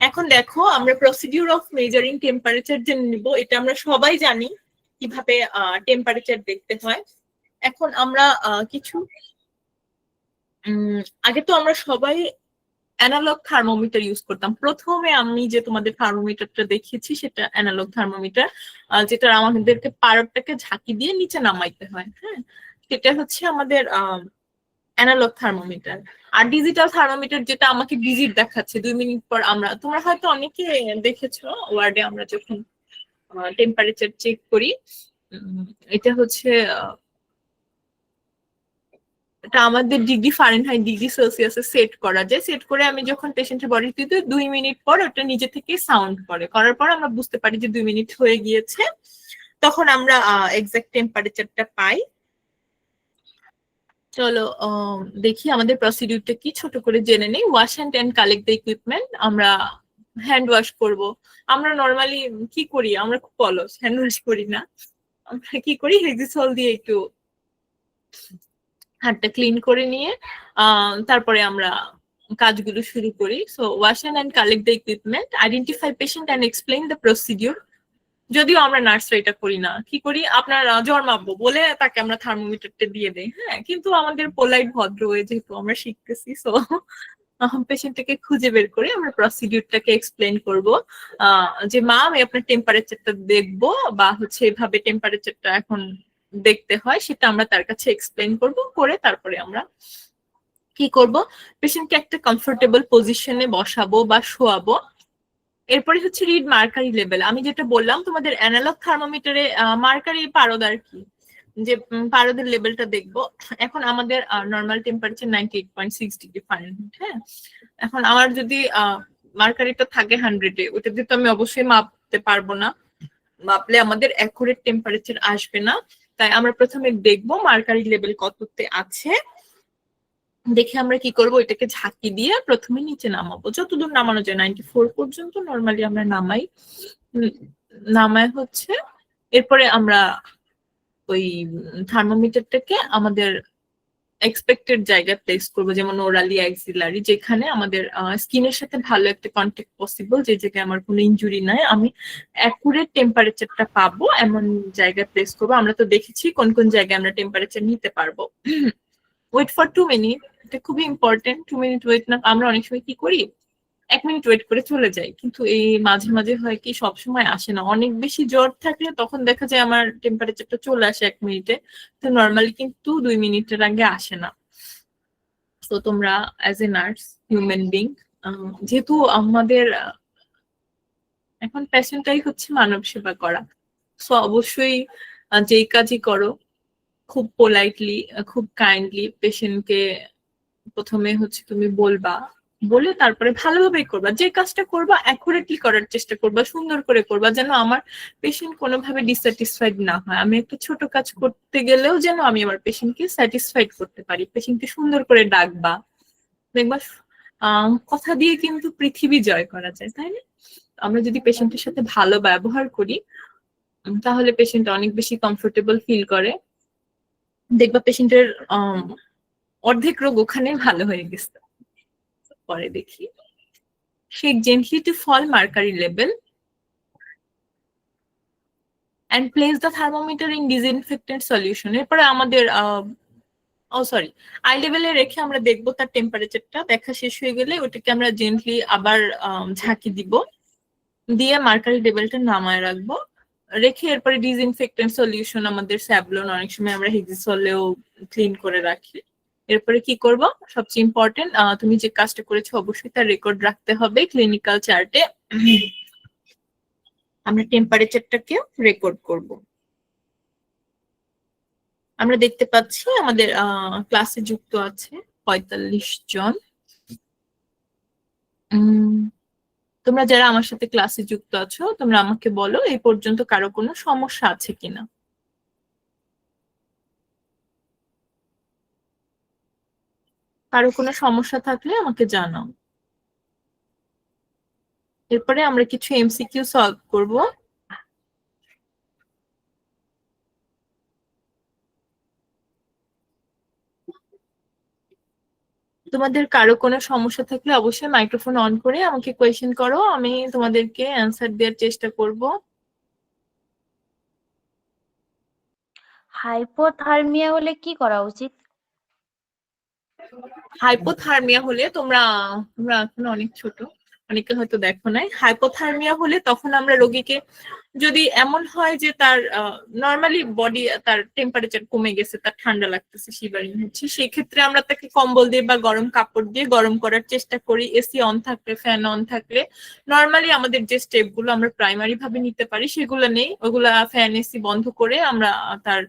এখন দেখো আমরা প্রসিডিউর অফ মেজারিং টেম্পারেচার যে নিব, এটা আমরা সবাই জানি কিভাবে টেম্পারেচার দেখতে হয়। এখন আমরা কিছু আগে তো আমরা সবাই অ্যানালগ থার্মোমিটার ইউজ করতাম। প্রথমে আমি যে তোমাদের থার্মোমিটারটা দেখিয়েছি সেটা অ্যানালগ থার্মোমিটার, যেটা আমাদেরকে পারকটাকে ঝাঁকি দিয়ে নিচে নামাইতে হয়, হ্যাঁ, সেটা হচ্ছে আমাদের অ্যানালগ থার্মোমিটার। আর ডিজিটাল থার্মোমিটার যেটা আমাকে ডিজিট দেখাচ্ছে 2 মিনিট পর, তোমরা হয়তো অনেকে দেখেছো ওয়ার্ডে আমরা যখন টেম্পারেচার চেক করি, এটা হচ্ছে এটা আমাদের ডিগ্রি ফারেনহাইট ডিগ্রি সেলসিয়াসে সেট করা যায়। সেট করে আমি যখন পেশেন্টের বডিতে দিই 2 মিনিট পর ওটা নিজে থেকে সাউন্ড করার পর আমরা বুঝতে পারি যে 2 মিনিট হয়ে গিয়েছে, তখন আমরা এক্সাক্ট টেম্পারেচারটা পাই। চলো দেখি আমাদের প্রসিডিউরটা কি, ছোট করে জেনে নেই। Wash hand and collect the equipment. আমরা হ্যান্ড ওয়াশ করব। আমরা নর্মালি কি করি, আমরা খুব অলস, হ্যান্ড ওয়াশ করি না। আমরা কি করি, হেক্সিসল দিয়ে একটু হাতটা ক্লিন করে নিয়ে তারপরে আমরা কাজগুলো শুরু করি। So wash and collect the equipment, identify patient and explain the procedure. যদিও আমরা নার্সরা এটা করি না, কি করি, আপনার জ্বর মাপবো বলে তাকে আমরা থার্মোমিটারটা দিয়ে দেই। হ্যাঁ, কিন্তু আমাদের পোলাইট ভদ্র হয়ে যেহেতু আমরা শিখতেছি, সো পেশেন্টটাকে খুঁজে বের করে আমরা প্রসিডিউরটাকে এক্সপ্লেন করব, যে মা আমি আপনার টেম্পারেচারটা দেখবো, বা হচ্ছে এভাবে টেম্পারেচারটা এখন দেখতে হয়, সেটা আমরা তার কাছে এক্সপ্লেন করব, করে তারপরে আমরা কি করব, পেশেন্টকে একটা কমফোর্টেবল পজিশনে বসাবো বা শোয়াবো। এরপরে হচ্ছে রিড মার্কারি লেভেল। আমি যেটা বললাম তোমাদের অ্যানালগ থার্মোমিটারে মার্কারি পারদ আর কি, যে পারদের লেভেলটা দেখবো। এখন আমাদের নর্মাল টেম্পারেচার 98.6 ডিগ্রি ফারেনহাইট। হ্যাঁ, এখন আমার যদি মার্কারিটা থাকে 100-এ, ওটা দিয়ে তো আমি অবশ্যই মাপতে পারবো না, মাপলে আমাদের অ্যাকুরেট টেম্পারেচার আসবে না। তাই আমরা প্রথমে দেখবো মার্কারি লেভেল কততে আছে, দেখে আমরা কি করব, এটাকে ঝাঁকি দিয়ে প্রথমে নিচে নামাবো, যতদূর নামানো যায় 94 পর্যন্ত নর্মালি আমরা নামাই। নামায় হচ্ছে এরপরে আমরা ওই থার্মোমিটারটাকে আমাদের এক্সপেক্টেড জায়গায় প্লেস করবো, যেমন ওরালি অ্যাক্সিলারি, যেখানে আমাদের স্কিনের সাথে ভালো একটা কন্ট্যাক্ট পসিবল, যে জায়গায় আমার কোনো ইনজুরি নাই, আমি অ্যাকুরেট টেম্পারেচারটা পাবো এমন জায়গায় প্লেস করবো। আমরা তো দেখেছি কোন কোন জায়গায় আমরা টেম্পারেচার নিতে পারবো। ওয়েট ফর 2 মিনিট, এটা খুবই ইম্পর্টেন্ট। 2 মিনিট ওয়েট না, আমরা অনেক সময় কি করি 1 মিনিট ওয়েট করে চলে যাই, কিন্তু এই মাঝে মাঝে হয় কি সব সময় আসে না। অনেক বেশি জ্বর থাকলে তখন দেখা যায় আমার টেম্পারেচারটা চলে আসে 1 মিনিটে, তো নর্মালি কিন্তু 2 মিনিটের আগে আসে না। তো তোমরা as a nurse, human being, যেহেতু আমাদের এখন প্যাশনটাই হচ্ছে মানব সেবা করা, সো অবশ্যই যেই কাজই করো খুব পোলাইটলি, খুব কাইন্ডলি পেশেন্টকে প্রথমে হচ্ছে তুমি বলবা, বলে তারপরে ভালোভাবে করবা। যে কাজটা করবা অ্যাকুরেটলি করার চেষ্টা করবা, সুন্দর করে করবা, যেন আমার পেশেন্ট কোনোভাবে ডিসস্যাটিসফাইড না হয়। আমি একটা ছোট কাজ করতে গেলেও যেন আমি আমার পেশেন্টকে স্যাটিসফাইড করতে পারি। পেশেন্টকে সুন্দর করে ডাকবা, দেখবা কথা দিয়ে কিন্তু পৃথিবী জয় করা যায়, তাই না? আমরা যদি পেশেন্টের সাথে ভালো ব্যবহার করি তাহলে পেশেন্ট অনেক বেশি কমফোর্টেবল ফিল করে। দেখবা পেশেন্টের অর্ধেক রোগ ওখানে ভালো হয়ে গেছে। পরে দেখি, shake gently to fall mercury level and place the thermometer in disinfectant solution. এরপরে আমাদের সরি, আই লেভেলে রেখে আমরা দেখবো তার টেম্পারেচারটা। দেখা শেষ হয়ে গেলে ওটাকে আমরা জেন্টলি আবার ঝাঁকি দিব, দিয়ে মার্কারি লেভেলটা নামায় রাখবো, রেখে এরপরে ডিসইনফেক্টেন্ট সলিউশন, আমাদের স্যাভলন, অনেক সময় আমরা হেক্সিসলেও ক্লিন করে রাখি। এরপরে কি করব, সবচেয়ে ইম্পর্টেন্ট, তুমি যে কাজটা করেছো অবশ্যই তার রেকর্ড রাখতে হবে। ক্লিনিক্যাল চার্টে আমরা টেম্পারেচারটাকে রেকর্ড করব। আমরা দেখতে পাচ্ছি আমাদের ক্লাসে যুক্ত আছে 45 জন। তোমরা যারা আমার সাথে ক্লাসে যুক্ত আছো তোমরা আমাকে বলো এই পর্যন্ত কারো কোনো সমস্যা আছে কিনা। কারো কোনো সমস্যা থাকলে আমাকে জানাও। এরপরে আমরা কিছু এমসিকিউ সলভ করব। তোমাদের কারো কোনো সমস্যা থাকলে অবশ্যই মাইক্রোফোন অন করে আমাকে কোয়েশ্চেন করো, আমি তোমাদেরকে অ্যান্সার দেওয়ার চেষ্টা করব। হাইপোথার্মিয়া হলে কি করা উচিত? হাইপোথার্মিয়া হলে তোমরা এখনো অনেক ছোট, অনেকে হয়তো দেখো নাই। হাইপোথার্মিয়া হলে তখন আমরা রোগীকে, যদি এমন হয় যে তার নর্মালি বডি তার টেম্পারেচার কমে গেছে, তার ঠান্ডা লাগতেছে, শিভারিং হচ্ছে, সেই ক্ষেত্রে আমরা তাকে কম্বল দিয়ে বা গরম কাপড় দিয়ে গরম করার চেষ্টা করি। এসি অন থাকলে, ফ্যান অন থাকলে নর্মালি আমাদের যে স্টেপগুলো আমরা প্রাইমারি ভাবে নিতে পারি সেগুলো নেই, ওগুলা ফ্যান এসি বন্ধ করে আমরা তার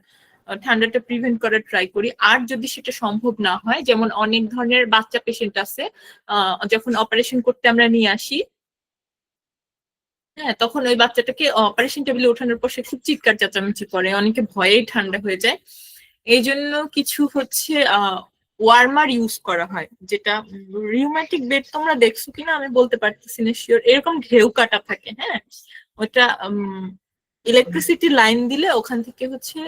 ঠান্ডাটা প্রিভেন্ট করার ট্রাই করি। আর যদি সেটা সম্ভব না হয়, যেমন অনেক ধরনের বাচ্চা পেশেন্ট আছে, যখন অপারেশন করতে আমরা নিয়ে আসি, হ্যাঁ, তখন ওই বাচ্চাটাকে অপারেশন টেবিলে ওঠানোর পর সে খুব চিৎকার চেঁচামেচি করে, অনেকে ভয়েই ঠান্ডা হয়ে যায়। এই জন্য কিছু হচ্ছে ওয়ার্মার ইউজ করা হয়, যেটা রিউম্যাটিক বেড তোমরা দেখছো কিনা আমি বলতে পারতেছি না শিওর, এরকম ঢেউ কাটা থাকে। হ্যাঁ, ওটা ইলেকট্রিসিটি লাইন দিলে ওখান থেকে হচ্ছে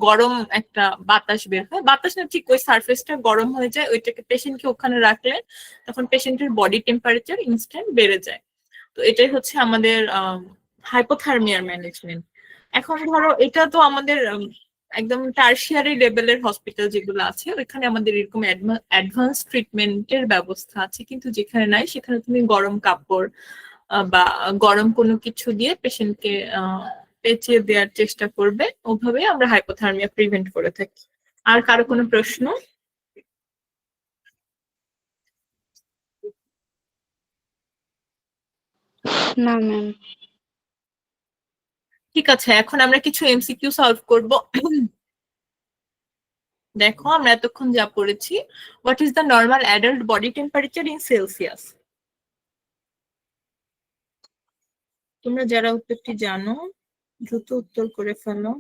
গরম একটা বাতাস বের হয়, বাতাস না ঠিক ওই সারফেসটা গরম হয়ে যায়, ওইটাকে পেশেন্টকে ওখানে রাখলে তখন পেশেন্টের বডি টেম্পারেচার ইনস্ট্যান্ট বেড়ে যায়। তো এটাই হচ্ছে আমাদের হাইপোথার্মিয়ার ম্যানেজমেন্ট। এখন ধরো এটা তো আমাদের একদম টারশিয়ারি লেভেলের হসপিটাল যেগুলো আছে ওইখানে আমাদের এরকম অ্যাডভান্স ট্রিটমেন্টের ব্যবস্থা আছে, কিন্তু যেখানে নাই সেখানে তুমি গরম কাপড় বা গরম কোনো কিছু দিয়ে পেশেন্টকে পেঁচিয়ে দেওয়ার চেষ্টা করবে, ওভাবে আমরা হাইপোথার্মিয়া প্রিভেন্ট করে থাকি। আর কারো কোনো প্রশ্ন? না ম্যাম। ঠিক আছে, এখন আমরা কিছু এমসিকিউ সলভ করব। দেখো আমরা এতক্ষণ যা পড়েছি, what is the normal adult body temperature in Celsius? তোমরা যারা উত্তরটি জানো দ্রুত উত্তর করে ফেলো।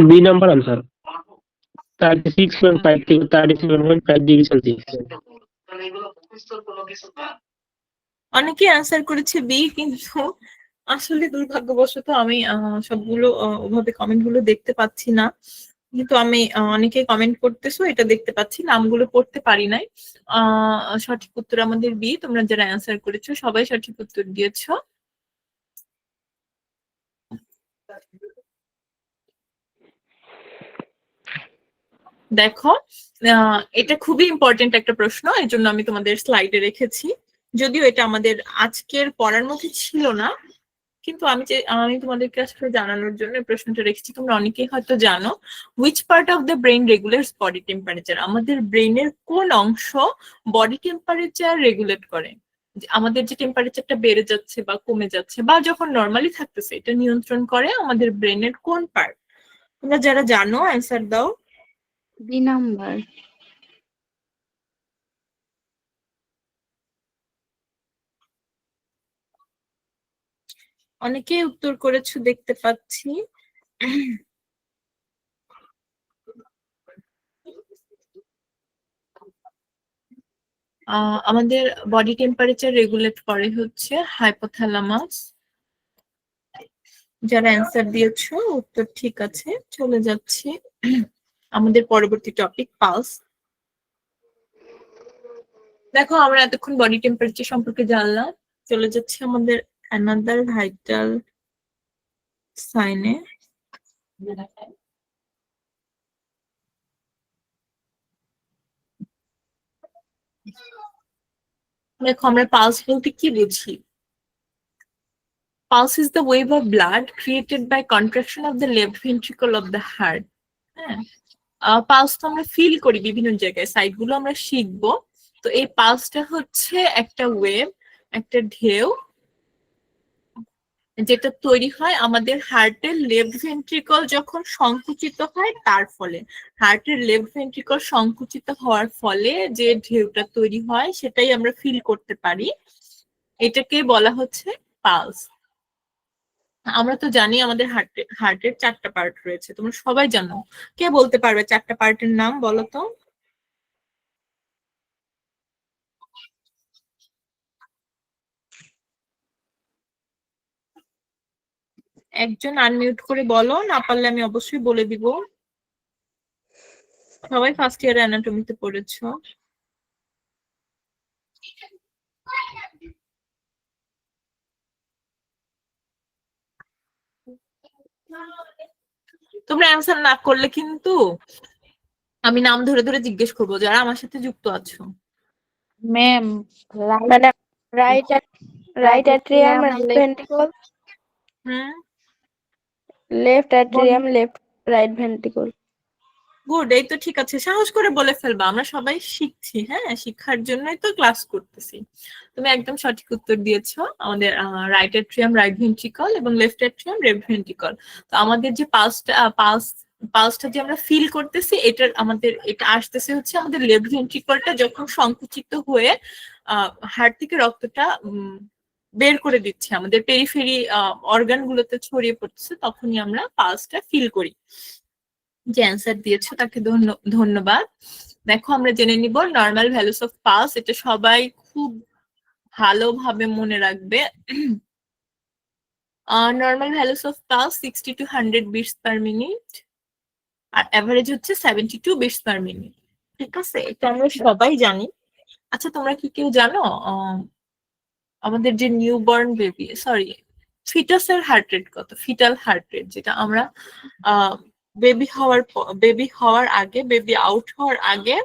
बी नंबर आंसर 36.5 থেকে 37.5 ডিগ্রি সেলসিয়াস। অনেকে অ্যান্সার করেছে বি, কিন্তু আসলে দুর্ভাগ্যবশত আমি সবগুলো ওভাবে কমেন্ট গুলো দেখতে পাচ্ছি না, কিন্তু আমি অনেকে কমেন্ট করতেছো এটা দেখতে পাচ্ছি, নামগুলো পড়তে পারি নাই। সঠিক উত্তর আমাদের বি। তোমরা যারা অ্যান্সার করেছো সবাই সঠিক উত্তর দিয়েছো। দেখো এটা খুবই ইম্পর্টেন্ট একটা প্রশ্ন, এর জন্য আমি তোমাদের স্লাইডে রেখেছি, যদিও এটা আমাদের আজকের পড়ার মধ্যে ছিল না, কিন্তু আমি তোমাদেরকে আসলে জানানোর জন্য প্রশ্নটা রেখেছি। তোমরা অনেকেই হয়তো জানো, which part of the brain regulates body temperature? আমাদের ব্রেনের কোন অংশ বডি টেম্পারেচার রেগুলেট করে? আমাদের যে টেম্পারেচারটা বেড়ে যাচ্ছে বা কমে যাচ্ছে বা যখন নর্মালি থাকতেছে, এটা নিয়ন্ত্রণ করে আমাদের ব্রেনের কোন পার্ট? তোমরা যারা জানো অ্যান্সার দাও। B number. অনেকেই উত্তর করেছো দেখতে পাচ্ছি। আমাদের বডি টেম্পারেচার রেগুলেট করে হচ্ছে হাইপোথ্যালামাস। যারা অ্যান্সার দিয়েছো উত্তর ঠিক আছে, চলে যাচ্ছি আমাদের পরবর্তী টপিক পালস। দেখো আমরা এতক্ষণ বডি টেম্পারেচার সম্পর্কে জানলাম, চলে যাচ্ছে আমাদের অ্যানাদার ভাইটাল সাইনে। দেখো আমরা পালস বলতে কি বুঝি? Pulse is the wave of blood created by contraction of the left ventricle of the heart. হ্যাঁ, পালস তো আমরা ফিল করি বিভিন্ন জায়গায়, সাইড গুলো আমরা শিখবো। তো এই পালসটা হচ্ছে একটা ওয়েভ, একটা ঢেউ, যেটা তৈরি হয় আমাদের হার্টের লেফট ভেন্ট্রিকল যখন সংকুচিত হয় তার ফলে। হার্টের লেফট ভেন্ট্রিকল সংকুচিত হওয়ার ফলে যে ঢেউটা তৈরি হয় সেটাই আমরা ফিল করতে পারি, এটাকে বলা হচ্ছে পালস। আমরা তো জানি আমাদের হার্টের 4টা পার্ট রয়েছে, তোমরা সবাই জানো। কে বলতে পারবে 4টা পার্টের নাম বলো তো? একজন আনমিউট করে বলো, না পারলে আমি অবশ্যই বলে দিব। সবাই ফার্স্ট ইয়ার অ্যানাটমিতে পড়েছো। তোমরা অ্যান্সার না করলে কিন্তু আমি নাম ধরে ধরে জিজ্ঞেস করবো যারা আমার সাথে যুক্ত আছো। Ma'am madam right atrium right ventricle, hmm, left atrium left right ventricle. Good, এই তো ঠিক আছে, সাহস করে বলে ফেলবা, আমরা সবাই শিখছি, হ্যাঁ শিক্ষার জন্যই তো ক্লাস করতেছি। তুমি একদম সঠিক উত্তর দিয়েছো, আমাদের রাইট অ্যাট্রিয়াম রাইট ভেন্ট্রিকল এবং লেফট অ্যাট্রিয়াম লেফট ভেন্ট্রিকল। তো আমাদের যে পালসটা যে আমরা ফিল করতেছি, এটা আসতেছে হচ্ছে আমাদের লেফট ভেন্ট্রিকলটা যখন সংকুচিত হয়ে হার্ট থেকে রক্তটা বের করে দিচ্ছে, আমাদের পেরিফেরি অর্গান গুলোতে ছড়িয়ে পড়ছে, তখনই আমরা পালসটা ফিল করি। যে অ্যান্সার দিয়েছো তাকে ধন্যবাদ। দেখো আমরা জেনে নিব নর্মাল ভ্যালুস অফ পালস, এটা সবাই খুব ভালোভাবে মনে রাখবে। Normal values of pulse 60 to 100 beats per minute, আর অ্যাভারেজ হচ্ছে 72 বিটস পার মিনিট। ঠিক আছে, এটা আমরা সবাই জানি। আচ্ছা, তোমরা কি কেউ জানো আমাদের যে নিউবর্ন বেবি, সরি, ফিটাসের হার্ট রেট কত? ফিটাল হার্ট রেট, যেটা আমরা বেবি হওয়ার আগে, বেবি আউট হওয়ার আগে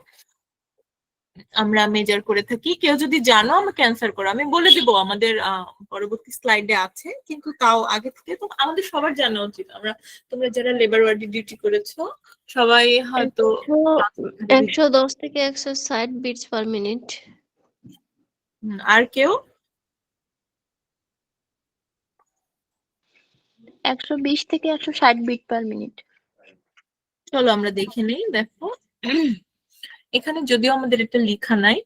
আমরা মেজার করে থাকি। কেউ যদি জানো আমাকে অ্যান্সার করো, আমি বলে দিব, আমাদের পরবর্তী স্লাইডে আছে, কিন্তু তাও আগে থেকে তো আমাদের সবার জানা উচিত। তোমরা যারা লেবার ওয়ার্ডে ডিউটি করেছো সবাই হয়তো 110 থেকে 160 বিটস পার মিনিট। আর কেউ? 120 থেকে 160 বিট পার মিনিট। চলো আমরা দেখে নেই। দেখো, এখানে যদিও আমাদের এটা লেখা নাই,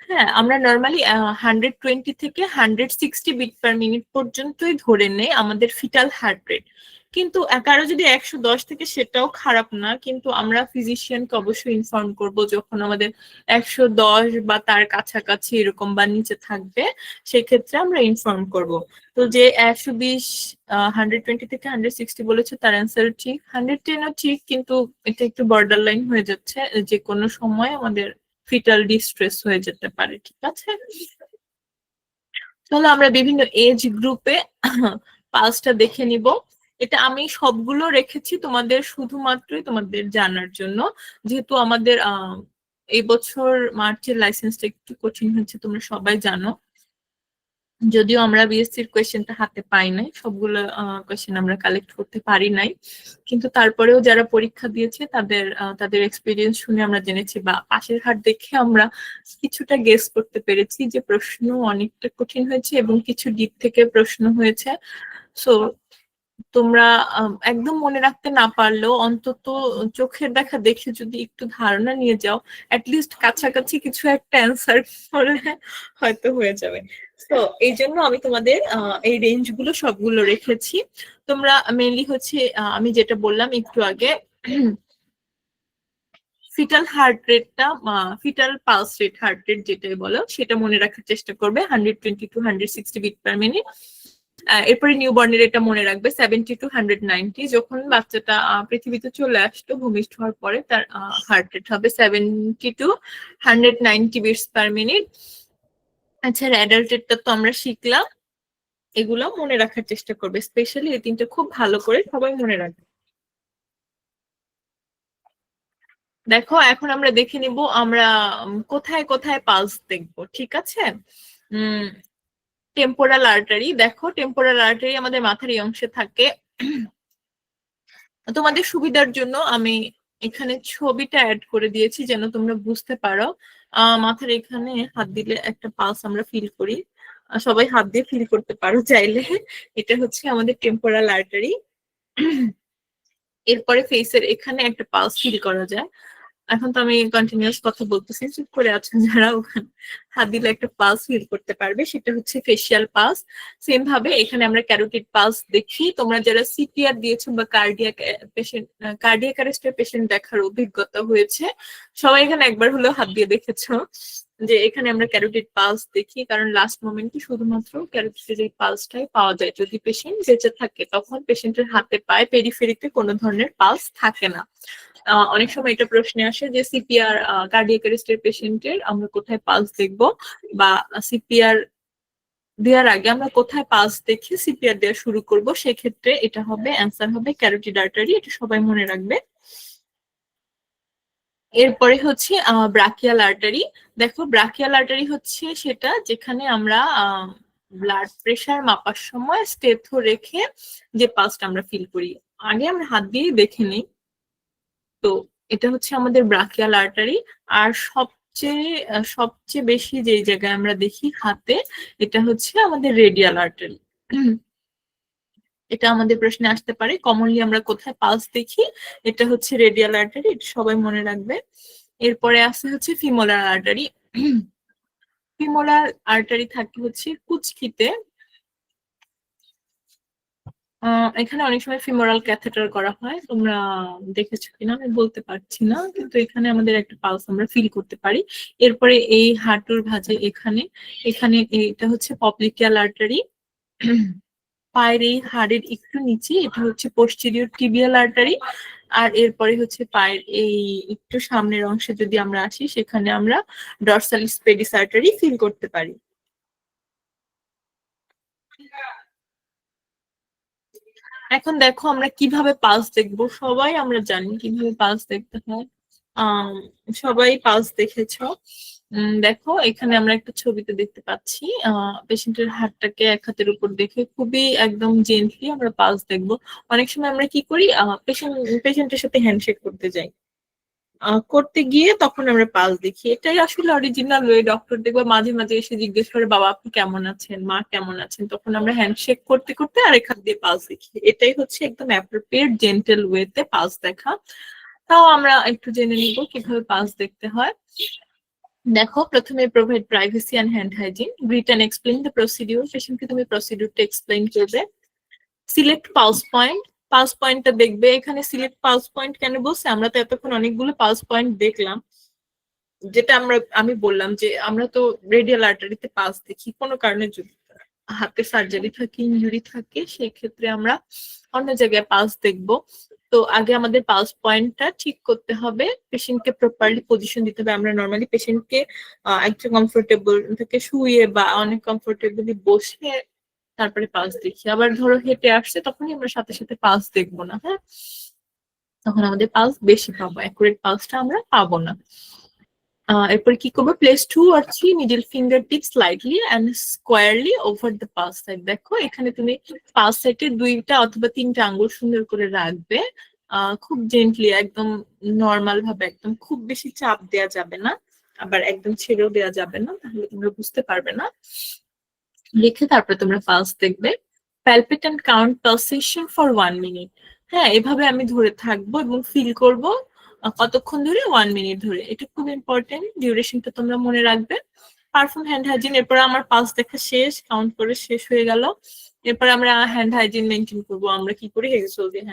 হ্যাঁ, আমরা নর্মালি 120 থেকে 160 বিট পার মিনিট পর্যন্তই ধরে নেই আমাদের ফিটাল হার্ট রেট। কিন্তু কারো যদি 110 থেকে, সেটাও খারাপ না, কিন্তু আমরা ফিজিশিয়ানকে অবশ্যই ইনফর্ম করব যখন আমাদের 110 বা তার কাছাকাছি এরকম বা নিচে থাকবে, সেক্ষেত্রে আমরা ইনফর্ম করব। তো যে 120 120 থেকে 160 বলেছে তার অ্যান্সার ঠিক, 110ও ঠিক, কিন্তু এটা একটু বর্ডার লাইন হয়ে যাচ্ছে, যে কোনো সময় আমাদের ফিটাল ডিস্ট্রেস হয়ে যেতে পারে। ঠিক আছে, চলো আমরা বিভিন্ন এজ গ্রুপে পালসটা দেখে নিব। এটা আমি সবগুলো রেখেছি তোমাদের শুধুমাত্রই তোমাদের জানার জন্য, যেহেতু আমাদের এই বছর মার্চের লাইসেন্সটা একটু কঠিন হচ্ছে, তোমরা সবাই জানো। যদিও আমরা বিএসসির কোয়েশ্চেনটা হাতে পাই নাই, সবগুলো কোয়েশ্চেন আমরা কালেক্ট করতে পারি নাই, কিন্তু তারপরেও যারা পরীক্ষা দিয়েছে তাদের এক্সপিরিয়েন্স শুনে আমরা জেনেছি, বা পাশের হাট দেখে আমরা কিছুটা গেস করতে পেরেছি যে প্রশ্ন অনেকটা কঠিন হয়েছে এবং কিছু দিক থেকে প্রশ্ন হয়েছে। সো তোমরা একদম মনে রাখতে না পারলেও অন্তত চোখের দেখা দেখে যদি একটু ধারণা নিয়ে যাও, অ্যাটলিস্ট কাছাকাছি কিছু একটা অ্যান্সার করলে হয়তো হয়ে যাবে। তো এই জন্য আমি তোমাদের এই রেঞ্জ গুলো সবগুলো রেখেছি। তোমরা মেইনলি হচ্ছে আমি যেটা বললাম একটু আগে, ফিটাল হার্ট রেটটা, fetal pulse rate, heart rate যেটাই বলো, সেটা মনে রাখার চেষ্টা করবে 120 to 160 বিট পার মিনিট। এরপরে নিউবর্নের এটা মনে রাখবে 70 to 190। যখন বাচ্চাটা পৃথিবীতে চলে আসতো ভূমিষ্ঠ হওয়ার পরে, তার হার্ট রেট হবে 70 to 190 বিটস পার মিনিট। আচ্ছা, অ্যাডাল্টেরটা তো আমরা শিখলাম, এগুলো মনে রাখার চেষ্টা করবে, স্পেশালি এই তিনটা খুব ভালো করে সবাই মনে রাখবে। দেখো, এখন আমরা দেখে নিব আমরা কোথায় কোথায় পালস দেখবো। ঠিক আছে, টেম্পোরাল আর্টারি। দেখো, টেম্পোরাল আর্টারি আমাদের মাথার এই অংশে থাকে। তোমাদের সুবিধার জন্য আমি এখানে ছবিটা অ্যাড করে দিয়েছি যেন তোমরা বুঝতে পারো। মাথার এখানে হাত দিলে একটা পালস আমরা ফিল করি, সবাই হাত দিয়ে ফিল করতে পারো চাইলে। এটা হচ্ছে আমাদের টেম্পোরাল আর্টারি। এরপরে ফেসের এখানে একটা পালস ফিল করা যায়। এখন তো আমি কন্টিনিউয়াস কথা বলতেছি, চুপ করে আছেন যারা, ওখানে হাত দিলে একটা পালস ফিল করতে পারবে, সেটা হচ্ছে ফেসিয়াল পালস। সেম ভাবে এখানে আমরা ক্যারোটিড পালস দেখি। তোমরা যারা সিপিআর দিয়েছো বা কার্ডিয়াক অ্যারেস্টের পেশেন্ট দেখার অভিজ্ঞতা হয়েছে, সবাই এখানে একবার হলেও হাত দিয়ে দেখেছো যে এখানে আমরা ক্যারোটিড পালস দেখি, কারণ লাস্ট মোমেন্টে শুধুমাত্র ক্যারোটিডের এই পালসটাই পাওয়া যায়। যদি পেশেন্ট বেঁচে থাকে তখন পেশেন্টের হাতে পায়ে পেরিফেরিতে কোনো ধরনের পালস থাকে না। অনেক সময় এটা প্রশ্নে আসে যে সিপিআর, কার্ডিয়াক অ্যারেস্টের পেশেন্টের আমরা কোথায় পালস দেখবো, বা সিপিআর দেওয়ার আগে আমরা কোথায় পালস দেখে সিপিআর দেওয়া শুরু করব। সেক্ষেত্রে এটা হবে, অ্যান্সার হবে ক্যারোটিড আর্টারি, এটা সবাই মনে রাখবে। এরপরে হচ্ছে ব্রাকিয়াল আর্টারি। দেখো, ব্রাকিয়াল আর্টারি হচ্ছে সেটা যেখানে আমরা ব্লাড প্রেশার মাপার সময় স্টেথো রেখে যে পালসটা আমরা ফিল করি। আগে আমরা হাত দিয়ে দেখে নিই। তো এটা হচ্ছে আমাদের ব্রাকিয়াল আর্টারি। আর সবচেয়ে বেশি যে জায়গায় আমরা দেখি হাতে, এটা হচ্ছে আমাদের রেডিয়াল আর্টারি। এটা আমাদের প্রশ্নে আসতে পারে, কমনলি আমরা কোথায় পালস দেখি, এটা হচ্ছে রেডিয়াল আর্টারি, এটা সবাই মনে রাখবে। এরপরে আসে হচ্ছে ফিমোলার আর্টারি। ফিমোলার আর্টারি থাকে হচ্ছে কুচকিতে। এখানে অনেক সময় ফিমোরাল ক্যাথেটার করা হয়, তোমরা দেখেছো কিনা আমি বলতে পারছি না, কিন্তু এখানে আমাদের একটা পালস আমরা ফিল করতে পারি। এরপরে এই হাঁটুর ভাঁজে এখানে এটা হচ্ছে পপ্লিকিয়াল আর্টারি। পায়ের এই হাড়ের একটু নিচে, এটা হচ্ছে পোস্টেরিয়র টিবিয়াল আর্টারি। আর এরপরে হচ্ছে পায়ের এই একটু সামনের অংশে যদি আমরা আসি, সেখানে আমরা ডরসালিস পেডিস আর্টারি ফিল করতে পারি। এখন দেখো আমরা কিভাবে পালস দেখবো। সবাই আমরা জানি কিভাবে পালস দেখতে হয়, আহ সবাই পালস দেখেছো। দেখো এখানে আমরা একটা ছবিতে দেখতে পাচ্ছি, পেশেন্টের হাতটাকে এক হাতের উপর দেখে খুবই একদম জেন্টলি আমরা পালস দেখবো। অনেক সময় আমরা কি করি, পেশেন্টের সাথে হ্যান্ডশেক করতে যাই, করতে গিয়ে তখন আমরা পালস দেখি। এটাই আসলে অরিজিনাল ওয়ে। ডক্টর দেখবো মাঝে মাঝে এসে জিজ্ঞেস করে, বাবা আপনি কেমন আছেন, মা কেমন আছেন, তখন আমরা হ্যান্ডশেক করতে করতে আরেক হাত দিয়ে পালস দেখি। এটাই হচ্ছে একদম অ্যাপ্রোপ্রিয়েট জেন্টাল ওয়েতে পালস দেখা। তাও আমরা একটু জেনে নিব কিভাবে পালস দেখতে হয়। দেখো প্রথমে provide privacy and hand hygiene, greet and explain the procedure. পেশেন্টকে তুমি প্রসিডিউরটা এক্সপ্লেইন করবে। সিলেক্ট পালস পয়েন্ট, পালস পয়েন্টটা দেখবে। এখানে সিলেক্ট পালস পয়েন্ট কেন বলছে, আমরা তো এতক্ষণ অনেকগুলো পালস পয়েন্ট দেখলাম। যেটা আমি বললাম যে আমরা তো রেডিয়াল আর্টারিতে পালস দেখি, কোনো কারণে যদি হাতে সার্জারি থাকে, ইনজুরি থাকে, সেই ক্ষেত্রে আমরা অন্য জায়গায় পালস দেখবো। তো আগে আমাদের পালস পয়েন্টটা ঠিক করতে হবে, পেশেন্টকে প্রপারলি পজিশন দিতে হবে। আমরা নর্মালি পেশেন্টকে একটা কমফোর্টেবল থেকে শুয়ে বা অনেক কমফোর্টেবলি বসে তারপরে পালস দেখি। আবার ধরো হেঁটে আসছে, তখনই আমরা সাথে সাথে পালস দেখবো না, হ্যাঁ, তখন আমাদের পালস বেশি পাবো, অ্যাকুরেট পালসটা আমরা পাবো না। এরপর কি করবো, place 2 or 3 middle finger tip slightly and squarely over the pulse side. দেখো এখানে তুমি পালস সাইডে 2টা অথবা 3টা আঙ্গুল সুন্দর করে রাখবে, খুব জেন্টলি, একদম নর্মাল ভাবে, একদম খুব বেশি চাপ দেওয়া যাবে না, আবার একদম ছেড়েও দেওয়া যাবে না, তাহলে তোমরা বুঝতে পারবে না। লিখে তারপরে তোমরা পালস দেখবে। Palpate and count pulsation for 1 minute. হ্যাঁ, এভাবে আমি ধরে থাকবো এবং ফিল করব কতক্ষণ ধরে, 1 মিনিট ধরে। এটা খুব ইম্পর্টেন্ট, ডিউরেশনটা তোমরা মনে রাখবে। পারফর্ম হ্যান্ড হাইজিন, এরপর আমার পালস দেখা শেষ, কাউন্ট করে শেষ হয়ে গেল। এরপর আমরা হ্যান্ড হাইজিন মেনটেন করবো। আমরা কি করি, হেক্সোল দিয়ে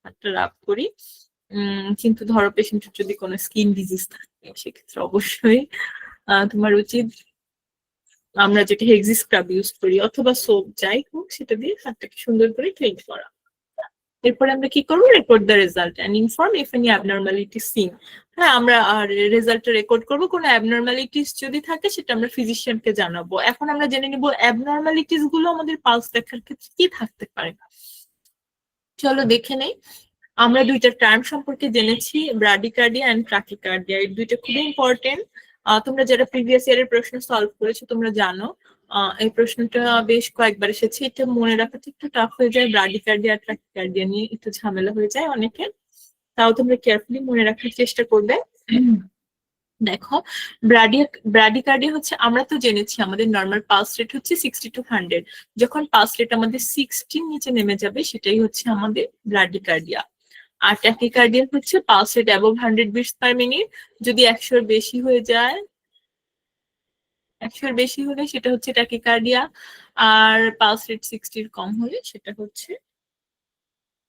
হাতটা রাব করি। কিন্তু ধরো পেশেন্টের যদি কোনো স্কিন ডিজিজ থাকে, সেক্ষেত্রে অবশ্যই তোমার উচিত আমরা যেটা হেক্সি স্ক্রাব ইউজ করি অথবা সোপ, যাই হোক, সেটা দিয়ে হাতটাকে সুন্দর করে ক্লিন করা। এরপরে আমরা কি করবো, record the result and inform if any abnormality seen. হ্যাঁ, আমরা রেজাল্টটা রেকর্ড করবো। কোনো অ্যাবনর্মালিটিস যদি থাকে সেটা আমরা ফিজিশিয়ানকে জানাবো। এখন আমরা জেনে নিব অ্যাবনর্মালিটিস গুলো আমাদের পালস দেখার ক্ষেত্রে কি থাকতে পারে। চলো দেখে নেই। আমরা 2টা টার্ম সম্পর্কে জেনেছি, ব্রাডিকার্ডিয়া এন্ড ট্রাকিকার্ডিয়া। এই 2টা খুবই ইম্পর্টেন্ট। তোমরা যারা প্রিভিয়াস ইয়ারের প্রশ্ন সলভ করেছো তোমরা জানো, এই প্রশ্নটা বেশ কয়েকবার এসেছে। এটা মনে রাখাটা একটু টাফ হয়ে যায়, ব্রাডিকার্ডিয়া আর ট্রাকিকার্ডিয়া নিয়ে একটু ঝামেলা হয়ে যায় অনেকের, তাও তোমরা কেয়ারফুলি মনে রাখার চেষ্টা করবে। দেখো ব্রাডিকার্ডিয়া হচ্ছে, আমরা তো জেনেছি আমাদের নর্মাল পালস রেট হচ্ছে 60 to 100। যখন পালস রেট আমাদের 60 নিচে নেমে যাবে, সেটাই হচ্ছে আমাদের ব্রাডিকার্ডিয়া। আর ট্যাকিকার্ডিয়া হচ্ছে pulse rate above 100 beats per minute. যদি 100-এর বেশি হয়ে যায়, 100-এর বেশি হলে সেটা হচ্ছে ট্যাকিকার্ডিয়া। আর পালস রেট 60-এর কম হলে সেটা হচ্ছে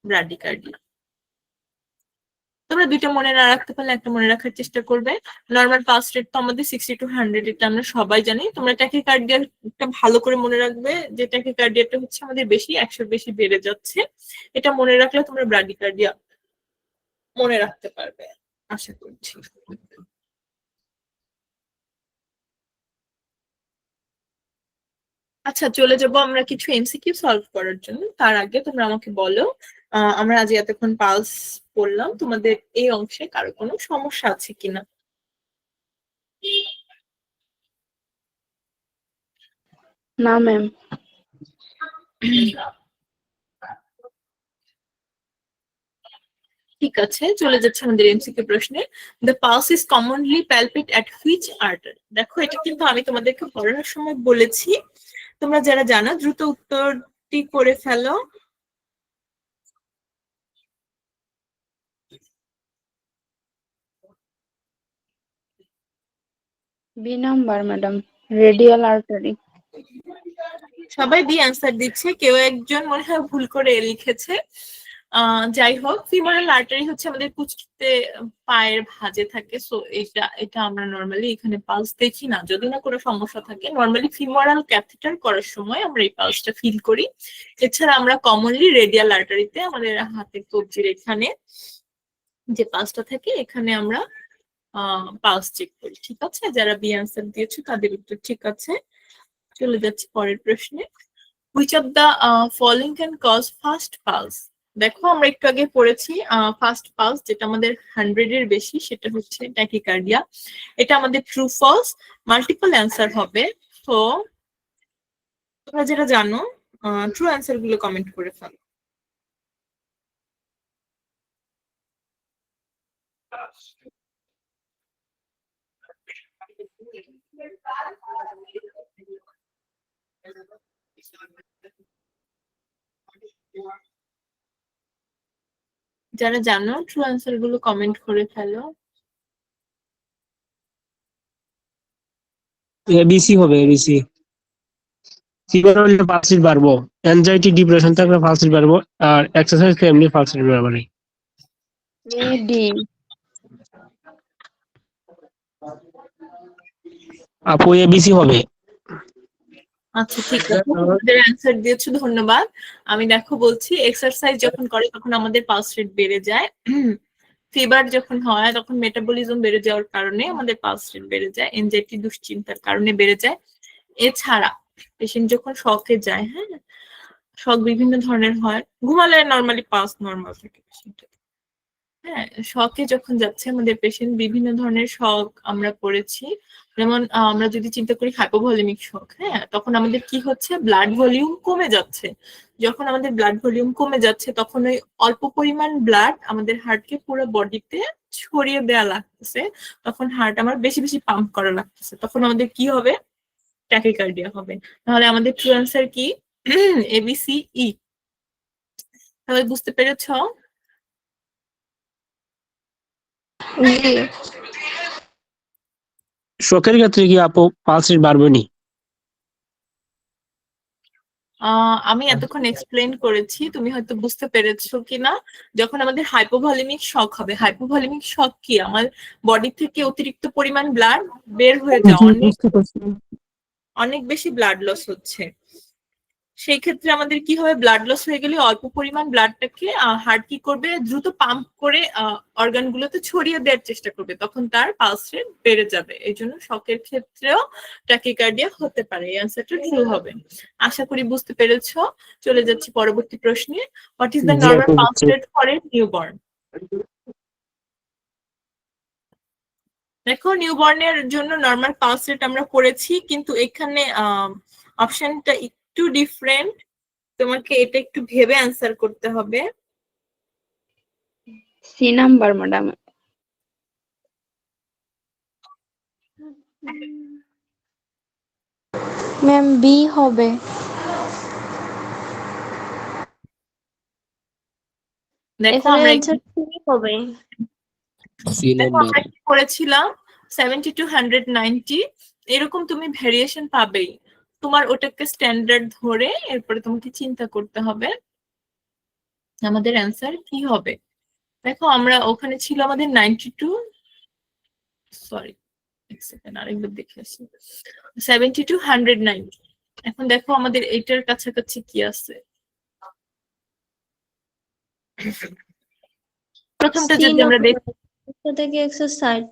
ব্রাডিকার্ডিয়া। তোমরা 2টা মনে না রাখতে পারলে একটা মনে রাখার চেষ্টা করবে। নর্মাল পালস রেট তো আমাদের 60 to 100, এটা আমরা সবাই জানি। তোমরা ট্যাকিকার্ডিয়াটা ভালো করে মনে রাখবে, যে ট্যাকিকার্ডিয়াটা হচ্ছে আমাদের বেশি, 100-এর বেশি বেড়ে যাচ্ছে। এটা মনে রাখলে তোমরা ব্রাডিকার্ডিয়া মনে রাখতে পারবে, আশা করছি। আচ্ছা, চলে যাবো আমরা কিছু এমসিকিউ সলভ করার জন্য। তার আগে তোমরা আমাকে বলো, আমরা আজ এতক্ষণ পালস পড়লাম, তোমাদের এই অংশে কারো কোনো সমস্যা আছে কিনা? না ম্যাম। ঠিক আছে, চলে যাচ্ছে আমাদের এমসিকিউ প্রশ্নে। The pulse is commonly palpate at which artery. দেখো এটা কিন্তু আমি তোমাদেরকে পড়ানোর সময় বলেছি, তোমরা যারা জানো দ্রুত উত্তরটি করে ফেলো। B number madam, radial artery. সবাই বি অ্যান্সার দিচ্ছে, কেউ একজন মনে হয় ভুল করে লিখেছে। যাই হোক, ফিমোরাল আর্টারি হচ্ছে আমাদের পুচকিতে পায়ের ভাঁজে থাকে, সো এটা আমরা নর্মালি এখানে পালস দেখি না, যদি না কোনো সমস্যা থাকে। নর্মালি ফিমোরাল ক্যাথেটার করার সময় আমরা এই পালসটা ফিল করি। এছাড়া আমরা কমনলি রেডিয়াল আর্টারিতে আমাদের হাতের কবজির এখানে যে পালসটা থাকে, এখানে আমরা পালস চেক করি। ঠিক আছে, যারা বি অ্যান্সার দিয়েছো তাদের উত্তর ঠিক আছে। চলে যাচ্ছি পরের প্রশ্নে। Which of the following can cause fast pulse? দেখো আমরা একটু আগে পড়েছি ফাস্ট পালস, যেটা আমাদের 100 এর বেশি, সেটা হচ্ছে ট্যাকিকার্ডিয়া। এটা আমাদের ট্রু ফলস, মাল্টিপল অ্যান্সার হবে। তো তোমরা যেটা জানো ট্রু অ্যান্সার গুলো কমেন্ট করে ফেলো। যারা জানো ট্রু অ্যান্সার গুলো কমেন্ট করে ফেলো। এবিসি হবে, এবিসি। ফিভার হলে পালস রেট বাড়বো, অ্যাংজাইটি ডিপ্রেশন থাকলে পালস রেট বাড়বো, আর এক্সারসাইজ তো এমনি পালস রেট বাড়বে। ডি। আপু এবিসি হবে। আচ্ছা ঠিক আছে, তোমাদের অ্যান্সার দিয়েছো, ধন্যবাদ। আমি দেখো বলছি, এক্সারসাইজ যখন করে তখন আমাদের পালস রেট বেড়ে যায়। ফিভার যখন হয় তখন মেটাবলিজম বেড়ে যাওয়ার কারণে আমাদের পালস রেট বেড়ে যায়, এনজাইটি দুশ্চিন্তার কারণে বেড়ে যায়। এছাড়া পেশেন্ট যখন শকে যায়, হ্যাঁ, শক বিভিন্ন ধরনের হয়, ঘুমালে নর্মালি পালস নর্মাল থাকে পেশেন্টের। হ্যাঁ, শকে যখন যাচ্ছে আমাদের পেশেন্ট, বিভিন্ন ধরনের শক আমরা পড়েছি। যেমন আমরা যদি চিন্তা করি হাইপোভলিমিক শক, হ্যাঁ, তখন আমাদের কি হচ্ছে, ব্লাড ভলিউম কমে যাচ্ছে। যখন আমাদের ব্লাড ভলিউম কমে যাচ্ছে তখন ওই অল্প পরিমাণ ব্লাড আমাদের হার্টকে পুরো বডিতে ছড়িয়ে দেওয়া লাগতেছে, তখন হার্ট আমার বেশি বেশি পাম্প করা লাগতেছে, তখন আমাদের কি হবে, ট্যাকিকার্ডিয়া হবে। তাহলে আমাদের ট্রু অ্যান্সার কি, এবিসিই। তাহলে বুঝতে পেরেছো? শখের ক্ষেত্রে কি আপু পালস রেট বাড়বে নি? আমি এতক্ষণ এক্সপ্লেন করেছি, তুমি হয়তো বুঝতে পেরেছো কিনা। যখন আমাদের হাইপোভলিমিক শক হবে, হাইপোভলিমিক শক কি, আমার বডি থেকে অতিরিক্ত পরিমাণ ব্লাড বের হয়ে যাওয়া, অনেক বেশি ব্লাড লস হচ্ছে। সেই ক্ষেত্রে আমাদের কি হবে, ব্লাড লস হয়ে গেলে অল্প পরিমাণ ব্লাডটাকে হার্ট কি করবে, দ্রুত পাম্প করে অর্গান গুলোতে ছড়িয়ে দেওয়ার চেষ্টা করবে, তখন তার পালস রেট বেড়ে যাবে। এই জন্য শকের ক্ষেত্রেও ট্যাকিকার্ডিয়া হতে পারে। এই অ্যান্সারটা ট্রু হবে। আশা করি বুঝতে পেরেছো। চলে যাচ্ছি পরবর্তী প্রশ্নে। হোয়াট ইজ দ্য জি নর্মাল আপু, pulse rate for a newborn? দেখো, নিউবর্নের জন্য নর্মাল পালস রেট আমরা করেছি, কিন্তু এখানে অপশনটা একটু ডিফারেন্ট, তোমাকে এটা একটু ভেবে অ্যান্সার করতে হবে। C number madam. Ma'am B হবে। দেখো এখানে আমরা অ্যান্সার সি হবে। দেখো আমরা কি করেছিলাম, 70 to 190 এরকম তুমি ভেরিয়েশন পাবেই। তোমার ওটাকে স্ট্যান্ডার্ড ধরে এরপরে তোমাকে চিন্তা করতে হবে আমাদের অ্যান্সার কি হবে। দেখো আমরা ওখানে ছিল আমাদের 92, সরি এক সেকেন্ড আরেকবার দেখে আসি, 70 to 190। এখন দেখো আমাদের এইটার কাছাকাছি কি আছে। প্রথমটা সি যদি আমরা দেখি, থেকে 160।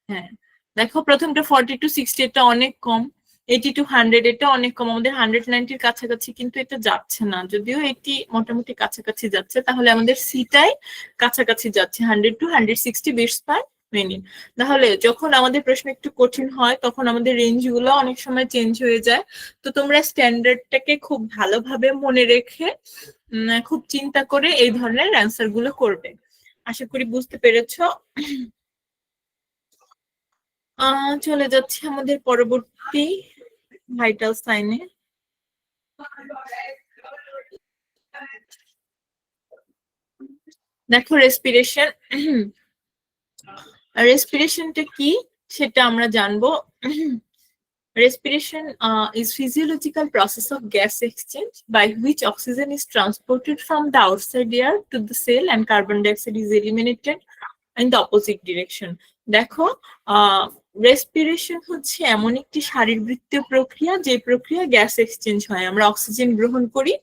হ্যাঁ দেখো প্রথমটা 40 to 60, এটা অনেক কম। 80 to 100 এটা অনেক কম, আমাদের 190 কাছাকাছি কিন্তু এটা যাচ্ছে না, যদিও এটি মোটামুটি কাছাকাছি যাচ্ছে। তাহলে আমাদের সিটাই কাছাকাছি যাচ্ছে, 100 to 160 বিটস পার মিনিট। তাহলে যখন আমাদের প্রশ্ন একটু কঠিন হয় তখন আমাদের রেঞ্জ গুলো অনেক সময় চেঞ্জ হয়ে যায়। তো তোমরা স্ট্যান্ডার্ডটাকে খুব ভালোভাবে মনে রেখে খুব চিন্তা করে এই ধরনের অ্যান্সার গুলো করবে। আশা করি বুঝতে পেরেছো। চলে যাচ্ছে আমাদের পরবর্তী ভাইটাল সাইনে। দেখো রেসপিরেশন, রেসপিরেশনটা কি সেটা আমরা জানবো। Respiration is physiological process of gas exchange by which oxygen is transported from the outside air to the cell and carbon dioxide is eliminated in the opposite direction. দেখো রেসপিরেশন হচ্ছে এমন একটি শারীরবৃত্তীয় প্রক্রিয়া যে প্রক্রিয়া গ্যাস এক্সচেঞ্জ হয়। আমরা অক্সিজেন গ্রহণ করি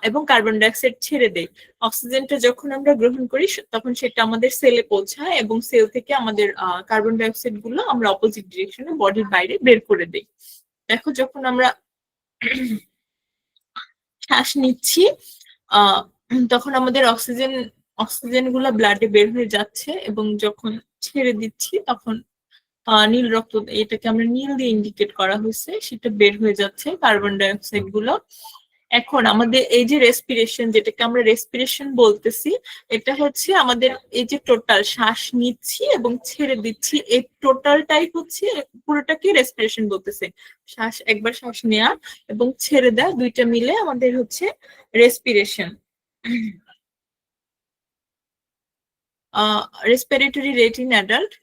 এবং কার্বন ডাইঅক্সাইড ছেড়ে দেই। অক্সিজেনটা যখন আমরা গ্রহণ করি তখন সেটা আমাদের সেলে পৌঁছায় এবং সেল থেকে আমাদের কার্বন ডাইঅক্সাইড গুলো আমরা অপোজিট ডিরেকশনে বডির বাইরে বের করে দেই। দেখো যখন আমরা শ্বাস নিচ্ছি তখন আমাদের অক্সিজেন গুলা ব্লাডে বের হয়ে যাচ্ছে এবং যখন ছেড়ে দিচ্ছি তখন নীল রক্ত, এটাকে আমরা নীল দিয়ে ইন্ডিকেট করা হয়েছে, সেটা বের হয়ে যাচ্ছে কার্বন ডাইঅক্সাইড গুলো। এখন আমাদের এই যে রেসপিরেশন, যেটাকে আমরা রেসপিরেশন বলতেছি, এটা হচ্ছে আমাদের এই যে টোটাল শ্বাস নিচ্ছি এবং ছেড়ে দিচ্ছি, এই টোটালটাই হচ্ছে পুরোটাকে রেসপিরেশন বলতেছে। একবার শ্বাস নেওয়া এবং ছেড়ে দেওয়া দুইটা মিলে আমাদের হচ্ছে respiration. Respiratory rate in adult,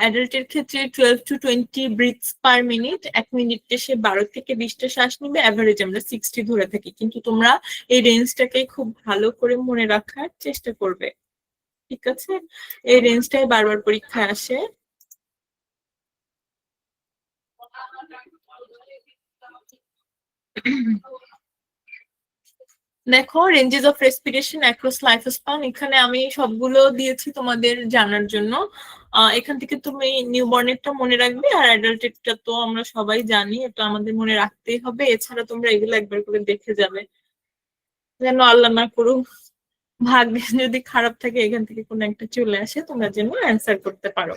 অ্যাডাল্টের ক্ষেত্রে 12 to 20 ব্রিথস পার মিনিট। 1 মিনিটে সে 12 থেকে 20টা শ্বাস নিবে, অ্যাভারেজ আমরা 60 ধরে থাকি, কিন্তু তোমরা এই রেঞ্জটাকে খুব ভালো করে মনে রাখার চেষ্টা করবে, ঠিক আছে? এই রেঞ্জটাই বারবার পরীক্ষায় আসে। দেখো ranges of respiration across life span, এখানে আমি সবগুলো দিয়েছি তোমাদের জানার জন্য। এখান থেকে তুমি নিউবর্নেরটা মনে রাখবে, আর অ্যাডাল্টেরটা তো আমরা সবাই জানি, এটা আমাদের মনে রাখতেই হবে। এছাড়া তোমরা এগুলো একবার করে দেখে যাবে, যেন আল্লাহ না করুক ভাগ্য যদি খারাপ থাকে এখান থেকে কোনো একটা চলে আসে, তোমরা যেন অ্যান্সার করতে পারো।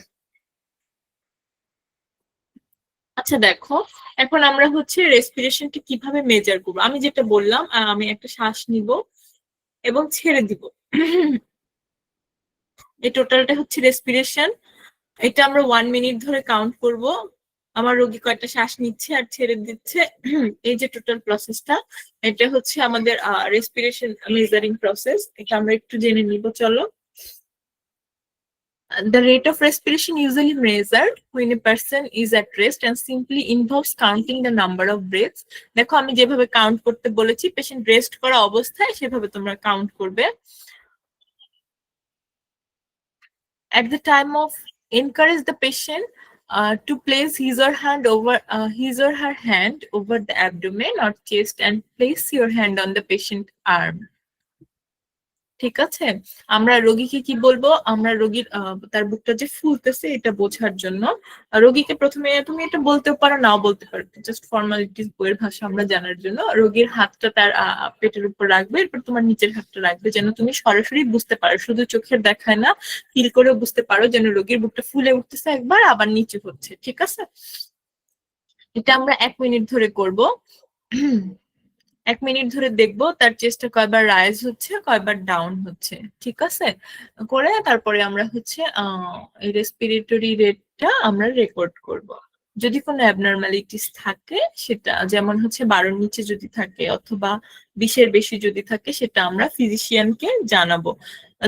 আচ্ছা দেখো, এখন আমরা হচ্ছে রেসপিরেশনটা কিভাবে মেজার করবো। আমি যেটা বললাম, আমি একটা শ্বাস নিব এবং ছেড়ে দিব, এই টোটালটা হচ্ছে রেসপিরেশন। এটা আমরা 1 মিনিট ধরে কাউন্ট করব। আমার রোগী কয়টা শ্বাস নিচ্ছে আর ছেড়ে দিচ্ছে, এই যে টোটাল প্রসেসটা, এটা হচ্ছে আমাদের রেসপিরেশন মেজারিং প্রসেস। এটা আমরা একটু জেনে নিব, চলো। The rate of respiration usually measured when a person is at rest and simply involves counting the number of breaths. দেখো আমি যেভাবে কাউন্ট করতে বলেছি, পেশেন্ট রেস্ট করা অবস্থায় সেভাবে তোমরা কাউন্ট করবে। At the time of encourage the patient to place his or her hand over the abdomen or chest and place your hand on the patient arm. ঠিক আছে, আমরা রোগীকে কি বলবো, আমরা রোগীর তার বুকটা যে ফুলতেছে এটা বোঝার জন্য রোগীকে প্রথমে, তুমি এটা বলতেও পারো নাও বলতে পারো, জাস্ট ফর্মালিটিস বইয়ের ভাষা আমরা জানার জন্য, রোগীর হাতটা তার পেটের উপর রাখবে, এরপর তোমার নিচের হাতটা রাখবে, যেন তুমি সরাসরি বুঝতে পারো, শুধু চোখের দেখায় না, ফিল করেও বুঝতে পারো যেন রোগীর বুকটা ফুলে উঠতেছে একবার আবার নিচে হচ্ছে, ঠিক আছে? এটা আমরা 1 মিনিট ধরে করব। 1 মিনিট ধরে দেখবো তার চেস্টটা কয়বার রাইজ হচ্ছে কয়বার ডাউন হচ্ছে, ঠিক আছে? করে তারপরে আমরা হচ্ছে এই রেসপিরেটরি রেটটা আমরা রেকর্ড করব। যদি কোনো অ্যাবনরমালিটিস থাকে সেটা, যেমন হচ্ছে 12 নিচে যদি থাকে অথবা 20-এর বেশি যদি থাকে, সেটা আমরা ফিজিশিয়ানকে জানাবো।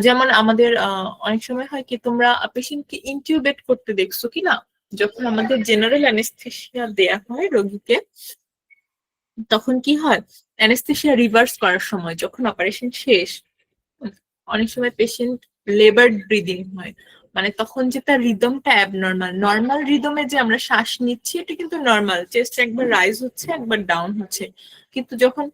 যেমন আমাদের অনেক সময় হয় কি, তোমরা পেশেন্টকে ইনটিউবেট করতে দেখছো কিনা, যখন আমাদের জেনারেল অ্যানেস্থেসিয়া দেয়া হয় রোগীকে, তখন কি হয়, অ্যানেস্থেসিয়া রিভার্স করার সময় যখন অপারেশন শেষ, অনেক সময় পেশেন্ট লেবার ব্রিদিং হয়, মানে তখন যে তার রিদমটা অ্যাবনর্মাল। নর্মাল রিদমে যে আমরা শ্বাস নিচ্ছি এটা কিন্তু নর্মাল, চেস্ট একবার রাইজ হচ্ছে একবার ডাউন হচ্ছে, কিন্তু যখন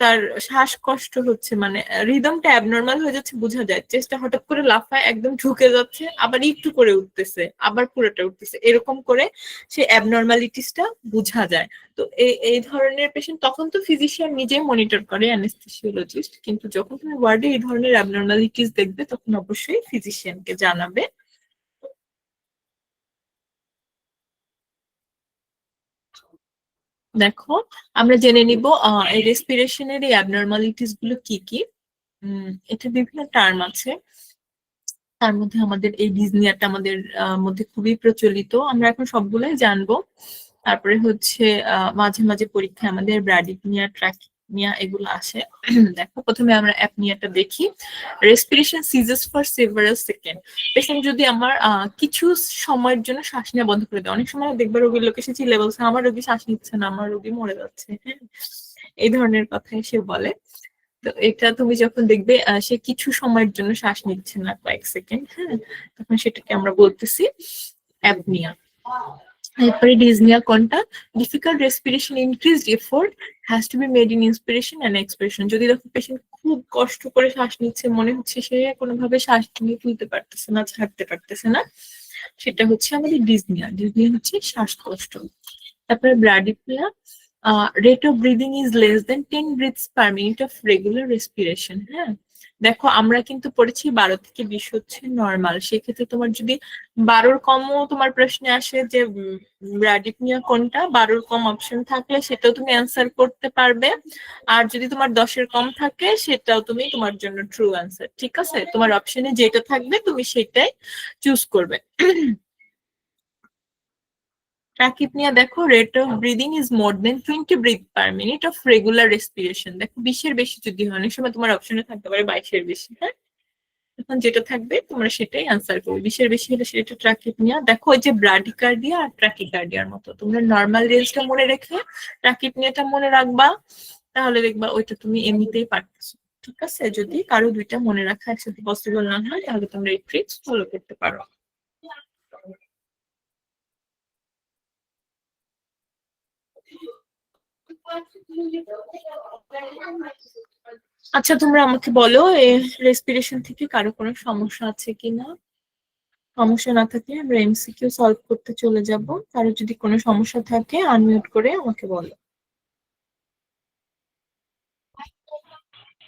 তার শ্বাসকষ্ট হচ্ছে, মানে রিদমটা অ্যাবনর্মাল হয়ে যাচ্ছে, বোঝা যায় চেষ্টা হঠাৎ করে লাফায় একদম ঢুকে যাচ্ছে, আবার একটু করে উঠতেছে, আবার পুরোটা উঠতেছে, এরকম করে সেই অ্যাবনর্মালিটিসটা বোঝা যায়। তো এই ধরনের পেশেন্ট তখন তো ফিজিশিয়ান নিজেই মনিটর করে, অ্যানেস্থেসিওলজিস্ট, কিন্তু যখন তুমি ওয়ার্ডে এই ধরনের অ্যাবনর্মালিটিস দেখবে তখন অবশ্যই ফিজিশিয়ানকে জানাবে। দেখো আমরা জেনে নিব এই রেসপিরেশনের এই অ্যাবনর্মালিটিস গুলো কি কি। এটা বিভিন্ন টার্ম আছে, তার মধ্যে আমাদের এই ডিজনিয়াটা আমাদের মধ্যে খুবই প্রচলিত, আমরা এখন সবগুলোই জানবো। তারপরে হচ্ছে মাঝে মাঝে পরীক্ষায় আমাদের ব্র্যাডিপনিয়া, অ্যাপনিয়া এগুলো আসে। দেখো প্রথমে আমরা অ্যাপনিয়াটা দেখি। Respiration সিজেস for several second. Patient যদি আমার কিছু সময়ের জন্য শ্বাস নেওয়া বন্ধ করে দেয়, অনেক সময় দেখবে রোগীর লোক এসে চিল্লে বলছে আমার রোগী শ্বাস নিচ্ছে না, আমার রোগী মরে যাচ্ছে, হ্যাঁ, এই ধরনের কথাই সে বলে। তো এটা তুমি যখন দেখবে সে কিছু সময়ের জন্য শ্বাস নিচ্ছে না কয়েক সেকেন্ড, হ্যাঁ, তখন সেটাকে আমরা বলতেছি অ্যাপনিয়া। এরপরে ডিসনিয়া কোনটা? Difficult respiration, increased effort has to be made in inspiration and expression. যদি দেখো পেশেন্ট খুব কষ্ট করে শ্বাস নিচ্ছে, মনে হচ্ছে সে কোনোভাবে শ্বাস নিয়ে তুলতে পারতেছে না, ছাড়তে পারতেছে না, সেটা হচ্ছে আমাদের ডিসনিয়া। ডিসনিয়া হচ্ছে শ্বাসকষ্ট। তারপরে bradypnoea, rate of breathing is less than 10 breaths per minute of regular respiration. হ্যাঁ, দেখো আমরা কিন্তু পড়েছি 12 থেকে 20 হচ্ছে নর্মাল। সেক্ষেত্রে তোমার যদি 12-র কমও তোমার প্রশ্নে আসে যে ব্রাডিপনিয়া কোনটা, 12-র কম অপশন থাকলে সেটাও তুমি অ্যান্সার করতে পারবে। আর যদি তোমার 10-এর কম থাকে সেটাও তুমি তোমার জন্য ট্রু অ্যান্সার। ঠিক আছে, তোমার অপশনে যেটা থাকবে তুমি সেটাই চুজ করবে। ট্রাকিপনিয়া দেখো, rate of breathing is more than 20 breath per minute of regular respiration. দেখো 20-এর বেশি যদি হয়, অনেক সময় তোমার অপশনে থাকতে পারে 22-এর বেশি, হ্যাঁ, এখন যেটা থাকবে তোমরা সেটাই অ্যান্সার করবে। 20-এর বেশি হলে সেটা ট্রাকিপনিয়া। দেখো ওই যে ব্রাডিকার্ডিয়া আর ট্রাকিকার্ডিয়ার মতো, তোমরা নর্মাল রেঞ্জটা মনে রেখে ট্রাকিপনিয়াটা মনে রাখবা, তাহলে দেখবা ওইটা তুমি এমনিতেই পারতেছো। ঠিক আছে, যদি কারো দুইটা মনে রাখা একসাথে পসিবল না হয় তাহলে তোমরা এই ট্রিক্স ফলো করতে পারো। আচ্ছা, তোমরা আমাকে বলো রেসপিরেশন থেকে কারো কোনো সমস্যা আছে কিনা? সমস্যা না থাকলে আমরা এমসিকিউ সলভ করতে চলে যাব। কারো যদি কোনো সমস্যা থাকে আনমিউট করে আমাকে বলো।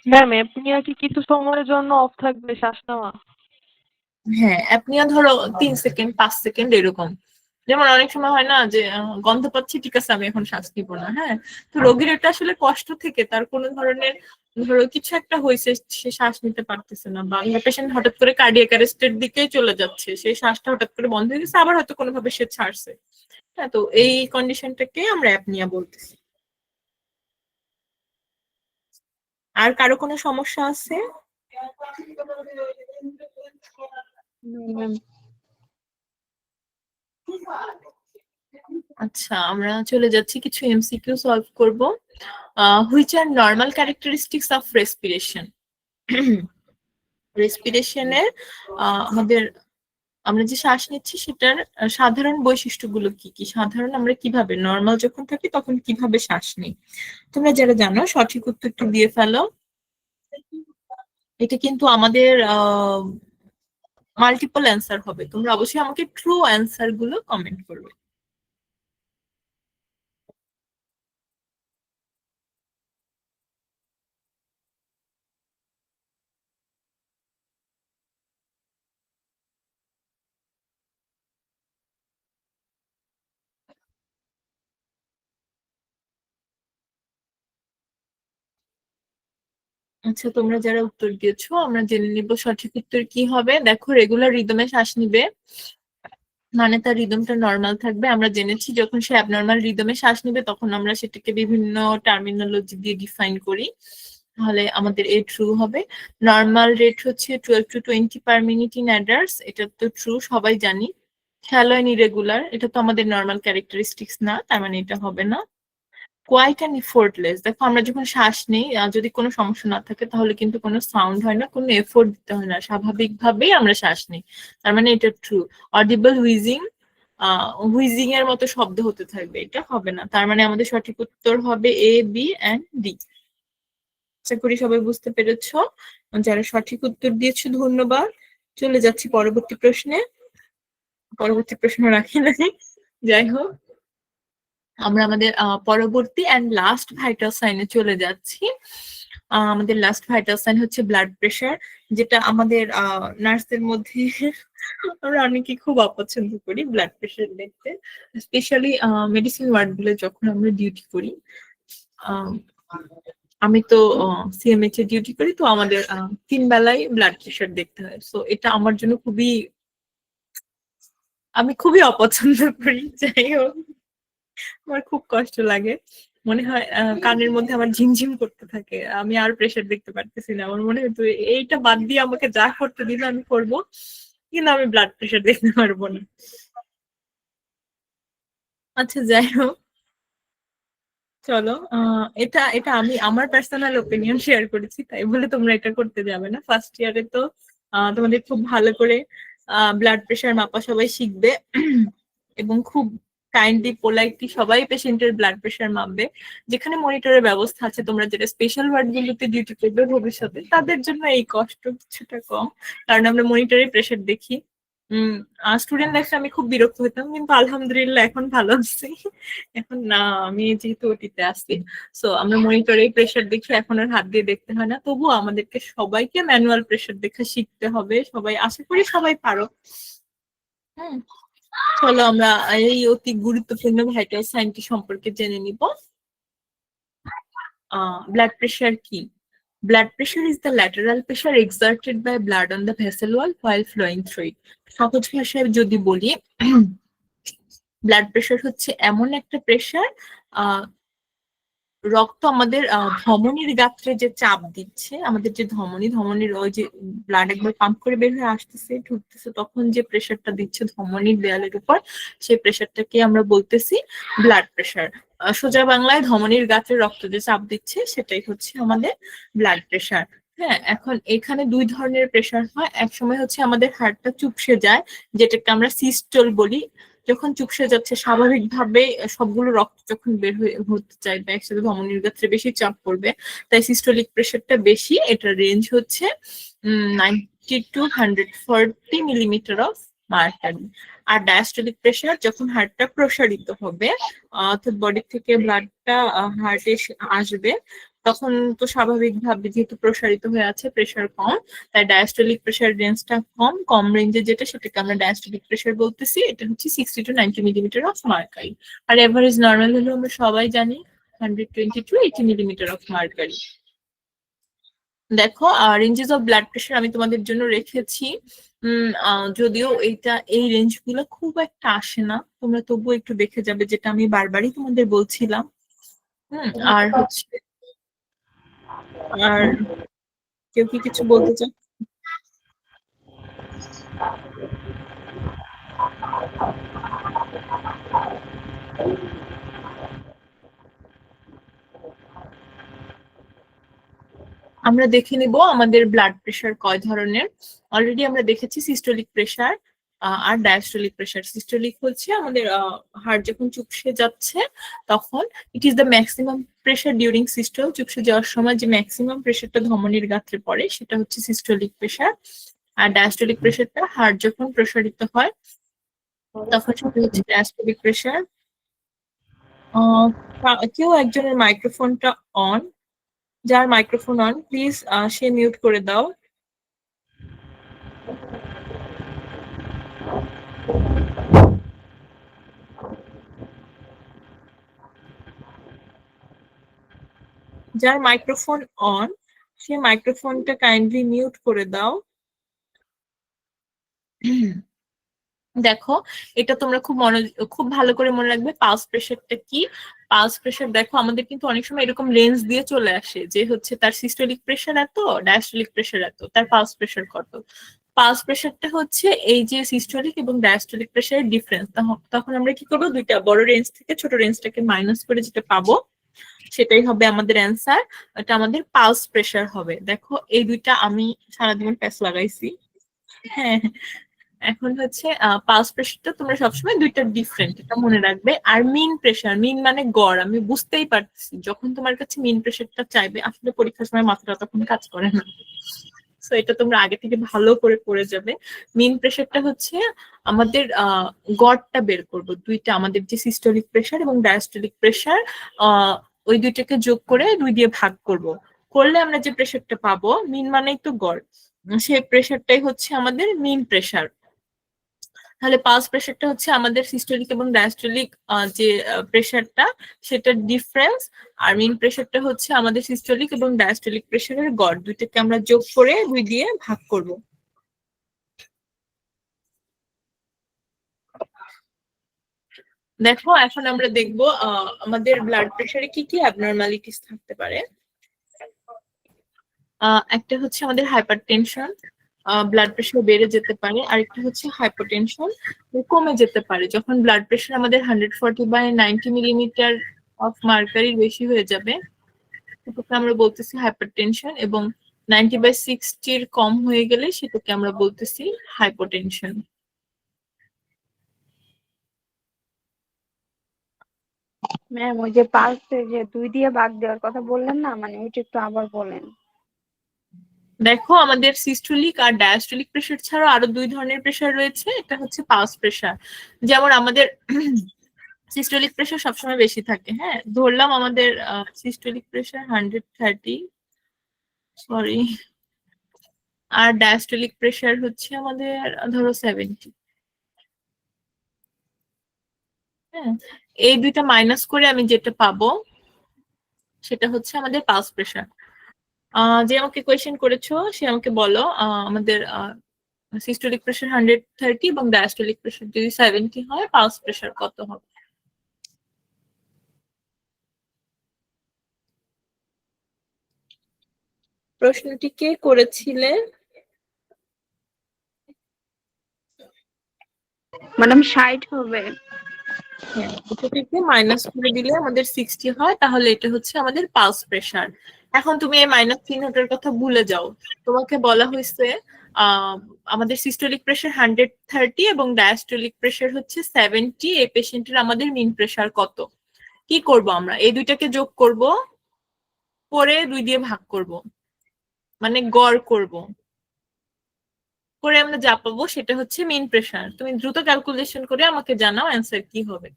ম্যাম অ্যাপনিয়া কি কিছু সময়ের জন্য অফ থাকবে শ্বাস নেওয়া? হ্যাঁ, অ্যাপনিয়া ধরো 3 সেকেন্ড 5 সেকেন্ড এরকম। যেমন অনেক সময় হয় না যে গন্ধ পাচ্ছি, ঠিক আছে আমি এখন শ্বাস নিব না, হ্যাঁ, তো রোগীর এটা আসলে কষ্ট থেকে তার কোনো ধরনের ধরো কিছু একটা হয়েছে, সে শ্বাস নিতে পারতেছে না, বা পেশেন্ট হঠাৎ করে কার্ডিয়াক অ্যারেস্টের দিকেই চলে যাচ্ছে, সেই শ্বাসটা হঠাৎ করে বন্ধ হয়ে গেছে, আবার হয়তো কোনোভাবে সে ছাড়ছে, হ্যাঁ, তো এই কন্ডিশনটাকে আমরা অ্যাপনিয়া বলতেছি। আর কারো কোনো সমস্যা আছে? ম্যাম আচ্ছা, আমরা চলে যাচ্ছি কিছু এমসিকিউ সলভ করব। Which are normal characteristics of respiration. রেসপিরেশনের আমাদের আমরা যে শ্বাস নিচ্ছি সেটার সাধারণ বৈশিষ্ট্যগুলো কি কি, সাধারণ আমরা কিভাবে নর্মাল যখন থাকি তখন কিভাবে শ্বাস নিই। তোমরা যারা জানো সঠিক উত্তরটা দিয়ে ফেলো। এটা কিন্তু আমাদের মাল্টিপল অ্যান্সার হবে, তোমরা অবশ্যই আমাকে ট্রু অ্যান্সার গুলো কমেন্ট করবে। আচ্ছা, তোমরা যারা উত্তর দিয়েছো আমরা জেনে নিব সঠিক উত্তর কি হবে। দেখো, রেগুলার রিদমে শ্বাস নিবে মানে তার রিদমটা নর্মাল থাকবে। আমরা জেনেছি যখন সে অ্যাবনর্মাল রিদমে শ্বাস নিবে তখন আমরা সেটাকে বিভিন্ন টার্মিনোলজি দিয়ে ডিফাইন করি, তাহলে আমাদের এ ট্রু হবে। নর্মাল রেট হচ্ছে 12 to 20 per minute in adults, এটা তো ট্রু, সবাই জানি। শ্যালো এন্ড ইরেগুলার, এটা তো আমাদের নর্মাল ক্যারেক্টারিস্টিক্স না, তার মানে এটা হবে না। কোয়াইট অ্যান্ড এফোর্টলেস, দেখো আমরা যখন শ্বাস নিই যদি কোনো সমস্যা না থাকে তাহলে কিন্তু কোনো সাউন্ড হয় না, কোনো এফোর্ট দিতে হয় না, স্বাভাবিকভাবেই আমরা শ্বাস নিই, তার মানে এটা ট্রু। অডিবল হুইজিং, হুইজিং এর মতো শব্দ হতে থাকবে, এটা হবে না, তার মানে আমাদের সঠিক উত্তর হবে এ, বি এন্ড ডি। আশা করি সবাই বুঝতে পেরেছো। যারা সঠিক উত্তর দিয়েছো ধন্যবাদ। চলে যাচ্ছি পরবর্তী প্রশ্নে। পরবর্তী প্রশ্ন রাখি নাই, যাই হোক আমরা আমাদের পরবর্তী অ্যান্ড লাস্ট ভাইটাল সাইনে চলে যাচ্ছি। আমাদের লাস্ট ভাইটাল সাইন হচ্ছে ব্লাড প্রেশার, যেটা আমাদের নার্সদের মধ্যে আমরা অনেকে খুব অপছন্দ করি ব্লাড প্রেশার দেখতে, স্পেশালি মেডিসিন ওয়ার্ড গুলো যখন আমরা ডিউটি করি। আমি তো সিএমএইচ এ ডিউটি করি, তো আমাদের 3 বেলায় ব্লাড প্রেশার দেখতে হয়, সো এটা আমার জন্য খুবই, আমি খুবই অপছন্দ করি। যাই হোক, আমার খুব কষ্ট লাগে। মনে হয় কানের মধ্যে আমার ঝিমঝিম করতে থাকে, আমি আর প্রেশার দেখতে পারতেছি না। আমার মনে হয় তুই এইটা বাদ দিয়ে আমাকে যা করতে দিলে আমি করবো, কিন্তু আমি ব্লাড প্রেশার দেখতে পারবো না। আচ্ছা যাই হোক, চলো এটা এটা আমি আমার পার্সোনাল ওপিনিয়ন শেয়ার করেছি, তাই বলে তোমরা এটা করতে যাবে না। ফার্স্ট ইয়ারে তো তোমাদের খুব ভালো করে ব্লাড প্রেশার মাপা সবাই শিখবে এবং খুব কাইন্ডলি পোলাইটলি সবাই পেশেন্টের ব্লাড প্রেশার মাপবে। যেখানে মনিটরের ব্যবস্থা আছে, তোমরা যেটা স্পেশাল ওয়ার্ড গুলোতে ডিউটি করবে ভবিষ্যতে, তাদের জন্য এই কষ্ট কিছুটা কম, কারণ আমরা মনিটরে প্রেশার দেখি। স্টুডেন্ট লাইফে আমি খুব বিরক্ত হতাম, কিন্তু আলহামদুলিল্লাহ এখন ভালো আছি। এখন না, আমি যেহেতু ওটিতে আছি, সো আমরা মনিটরেই প্রেশার দেখি, এখন আর হাত দিয়ে দেখতে হয় না। তবুও আমাদেরকে সবাইকে ম্যানুয়াল প্রেশার দেখা শিখতে হবে, সবাই আশা করি সবাই পারো। হুম, চলো আমরা এই অতি গুরুত্বপূর্ণ ভাইটাল সাইনটি সম্পর্কে জেনে নিব। ব্লাড প্রেশার কি? Blood pressure is the lateral pressure exerted by blood on the vessel wall while flowing through it. সহজ ভাষায় যদি বলি, ব্লাড প্রেশার হচ্ছে এমন একটা প্রেশার, রক্ত আমাদের ধমনীর গাত্রে যে চাপ দিচ্ছে, আমাদের যে ধমনীর ওই যে ব্লাড একবার পাম্প করে বের হয়ে আসতেছে ঢুকতেছে, তখন যে প্রেশারটা দিচ্ছে ধমনীর দেয়ালের উপর, সেই প্রেশারটাকে আমরা বলতেছি ব্লাড প্রেশার। সোজা বাংলায় ধমনীর গাত্রে রক্ত যে চাপ দিচ্ছে সেটাই হচ্ছে আমাদের ব্লাড প্রেশার। হ্যাঁ, এখন এখানে দুই ধরনের প্রেশার হয়। এক সময় হচ্ছে আমাদের হার্টটা চুপসে যায়, যেটাকে আমরা সিস্টোল বলি। যখন চুপসে যাচ্ছে, স্বাভাবিকভাবে সবগুলো রক্ত যখন বের হতে চাইবে, একসাথে ধমনীর গাত্রে বেশি চাপ পড়বে, তাই সিস্টোলিক প্রেশারটা বেশি। এটার রেঞ্জ হচ্ছে 90 to 140 মিলিমিটার অফ মার্কারি। আর ডায়াস্টোলিক প্রেশার যখন হার্টটা প্রসারিত হবে, অর্থাৎ বডি থেকে ব্লাডটা হার্টে আসবে, তখন তো স্বাভাবিকভাবে যেহেতু প্রসারিত হয়ে আছে, প্রেশার কম, তাই ডায়াস্টোলিক প্রেশার রেঞ্জটা কম রেঞ্জে যেটা, সেটাকে আমরা ডায়াস্টোলিক প্রেশার বলতেছি। এটা হচ্ছে 60 to 90 মিলিমিটার অফ মার্কারি। আর এভারেজ নর্মাল হলো আমরা সবাই জানি 120 to 80 মিলিমিটার অফ মার্কারি। দেখো, রেঞ্জেস অফ ব্লাড প্রেশার আমি তোমাদের জন্য রেখেছি। যদিও এই রেঞ্জ গুলো খুব একটা আসে না, তোমরা তবুও একটু দেখে যাবে, যেটা আমি বারবারই তোমাদের বলছিলাম। আর হচ্ছে, আর কেউ কি কিছু বলতে চাও? আমরা দেখে নিব আমাদের ব্লাড প্রেশার কয় ধরনের। অলরেডি আমরা দেখেছি সিস্টোলিক প্রেশার আর ডায়াস্টোলিক প্রেশার। সিস্টোলিক হচ্ছে আমাদের হার্ট যখন চুপসে যাচ্ছে তখন, it is the maximum pressure during systole. চুপসে যাওয়ার সময় যে ম্যাক্সিমাম প্রেশারটা ধমনীর গাত্রে পড়ে, সেটা হচ্ছে সিস্টোলিক প্রেশার। আর ডায়াস্টোলিক প্রেশারটা হার্ট যখন প্রসারিত হয় তখন সেটা হচ্ছে ডায়াস্টোলিক প্রেশার। কেউ একজনের মাইক্রোফোনটা অন, যার microphone on please say mute করে দাও। যার মাইক্রোফোন অন, সে মাইক্রোফোনটা কাইন্ডলি মিউট করে দাও। দেখো, এটা তোমরা খুব ভালো করে মনে রাখবে। পালস প্রেশারটা কি? পালস প্রেশার দেখো, আমাদের কিন্তু অনেক সময় এরকম রেঞ্জ দিয়ে চলে আসে যে হচ্ছে তার সিস্টোলিক প্রেশার এত, ডায়াস্টোলিক প্রেশার এত, তার পালস প্রেশার কত। পালস প্রেশারটা হচ্ছে এই যে সিস্টোলিক এবং ডায়াস্টোলিক প্রেশারের ডিফারেন্স। তখন আমরা কি করবো, দুইটা বড় রেঞ্জ থেকে ছোট রেঞ্জটাকে মাইনাস করে যেটা পাবো সেটাই হবে আমাদের অ্যান্সার। এটা আমাদের পালস প্রেশার হবে। দেখো, এই দুইটা আমি সারা জীবন প্যাস লাগাইছি। হ্যাঁ, এখন হচ্ছে পালস প্রেশারটা তোমরা সবসময় দুইটা ডিফারেন্ট, এটা মনে রাখবে। আর মিন প্রেশার, মিন মানে গড়। আমি বুঝতেই পারছি যখন তোমার কাছে মিন প্রেশারটা চাইবে, আসলে পরীক্ষার সময় মাথাটা তখন কাজ করে না। সো এটা তোমরা আগে থেকে ভালো করে পড়ে যাবে। মিন প্রেশারটা হচ্ছে আমাদের গড়টা বের করব, দুইটা আমাদের যে সিস্টোলিক প্রেশার এবং ডায়াস্টোলিক প্রেশার, ওই দুইটাকে যোগ করে 2 দিয়ে ভাগ করলে আমরা যে প্রেশারটা পাবো, মিন মানেই তো গড়, সেই প্রেশারটাই হচ্ছে আমাদের মিন প্রেশার। তাহলে পালস প্রেশারটা হচ্ছে আমাদের সিস্টোলিক এবং ডায়াস্টোলিক যে প্রেশারটা, সেটার ডিফারেন্স। আর মিন প্রেশারটা হচ্ছে আমাদের সিস্টোলিক এবং ডায়াস্টোলিক প্রেশারের গড়, দুইটাকে আমরা যোগ করে 2 দিয়ে ভাগ করব। দেখো এখন আমরা দেখব আমাদের ব্লাড প্রেসারে কি কি অ্যাবনর্মালিটিস থাকতে পারে। একটা হচ্ছে আমাদের হাইপারটেনশন, ব্লাড প্রেশার বেড়ে যেতে পারে। আরেকটা হচ্ছে হাইপোটেনশন, কমে যেতে পারে। যখন ব্লাড প্রেশার আমাদের 140/90 মিলিমিটার অফ মার্কারির বেশি হয়ে যাবে সেটাকে আমরা বলতেছি হাইপারটেনশন, এবং 90/60 কম হয়ে গেলে সেটাকে আমরা বলতেছি হাইপোটেনশন। ম্যাম ওই যে পালসে যে 2 দিয়ে ভাগ দেওয়ার কথা বললেন না, মানে ওইটা একটু আবার বলেন। দেখো আমাদের সিস্টোলিক আর ডায়াস্টোলিক প্রেশার ছাড়াও আরো 2 ধরনের প্রেশার রয়েছে। এটা হচ্ছে পালস প্রেশার। যেমন আমাদের সিস্টোলিক প্রেশার সবসময় বেশি থাকে। হ্যাঁ, ধরলাম আমাদের সিস্টোলিক প্রেশার 130, সরি, আর ডায়াস্টোলিক প্রেশার হচ্ছে আমাদের ধরো 70। হ্যাঁ, এই দুইটা মাইনাস করে আমি যেটা পাবো সেটা হচ্ছে আমাদের পালস প্রেশার। যে আমাকে কোয়েশ্চেন করেছো সে আমাকে বলো আমাদের সিস্টোলিক প্রেশার 130 এবং ডায়াস্টোলিক প্রেশার যদি 70 হয় পালস প্রেশার কত হবে। প্রশ্নটি কে করেছিলে? ম্যাডাম 60 হবে। হ্যাঁ, এটা থেকে মাইনাস করে দিলে আমাদের 60 হয়, তাহলে এটা হচ্ছে আমাদের পালস প্রেশার। এখন তুমি এই মাইনাস চিহ্নটার কথা ভুলে যাও। তোমাকে বলা হয়েছে আমাদের সিস্টোলিক প্রেশার 130 এবং ডায়াস্টোলিক প্রেশার হচ্ছে 70। এই পেশেন্টের আমাদের মিন প্রেশার কত? কি করব আমরা? এই দুইটাকে যোগ করব, করে 2 দিয়ে ভাগ করব, মানে গড় করব। করে আমরা যা পাবো সেটা হচ্ছে মিন প্রেশার। তুমি দ্রুত ক্যালকুলেশন করে আমাকে জানাও অ্যান্সার কি হবে।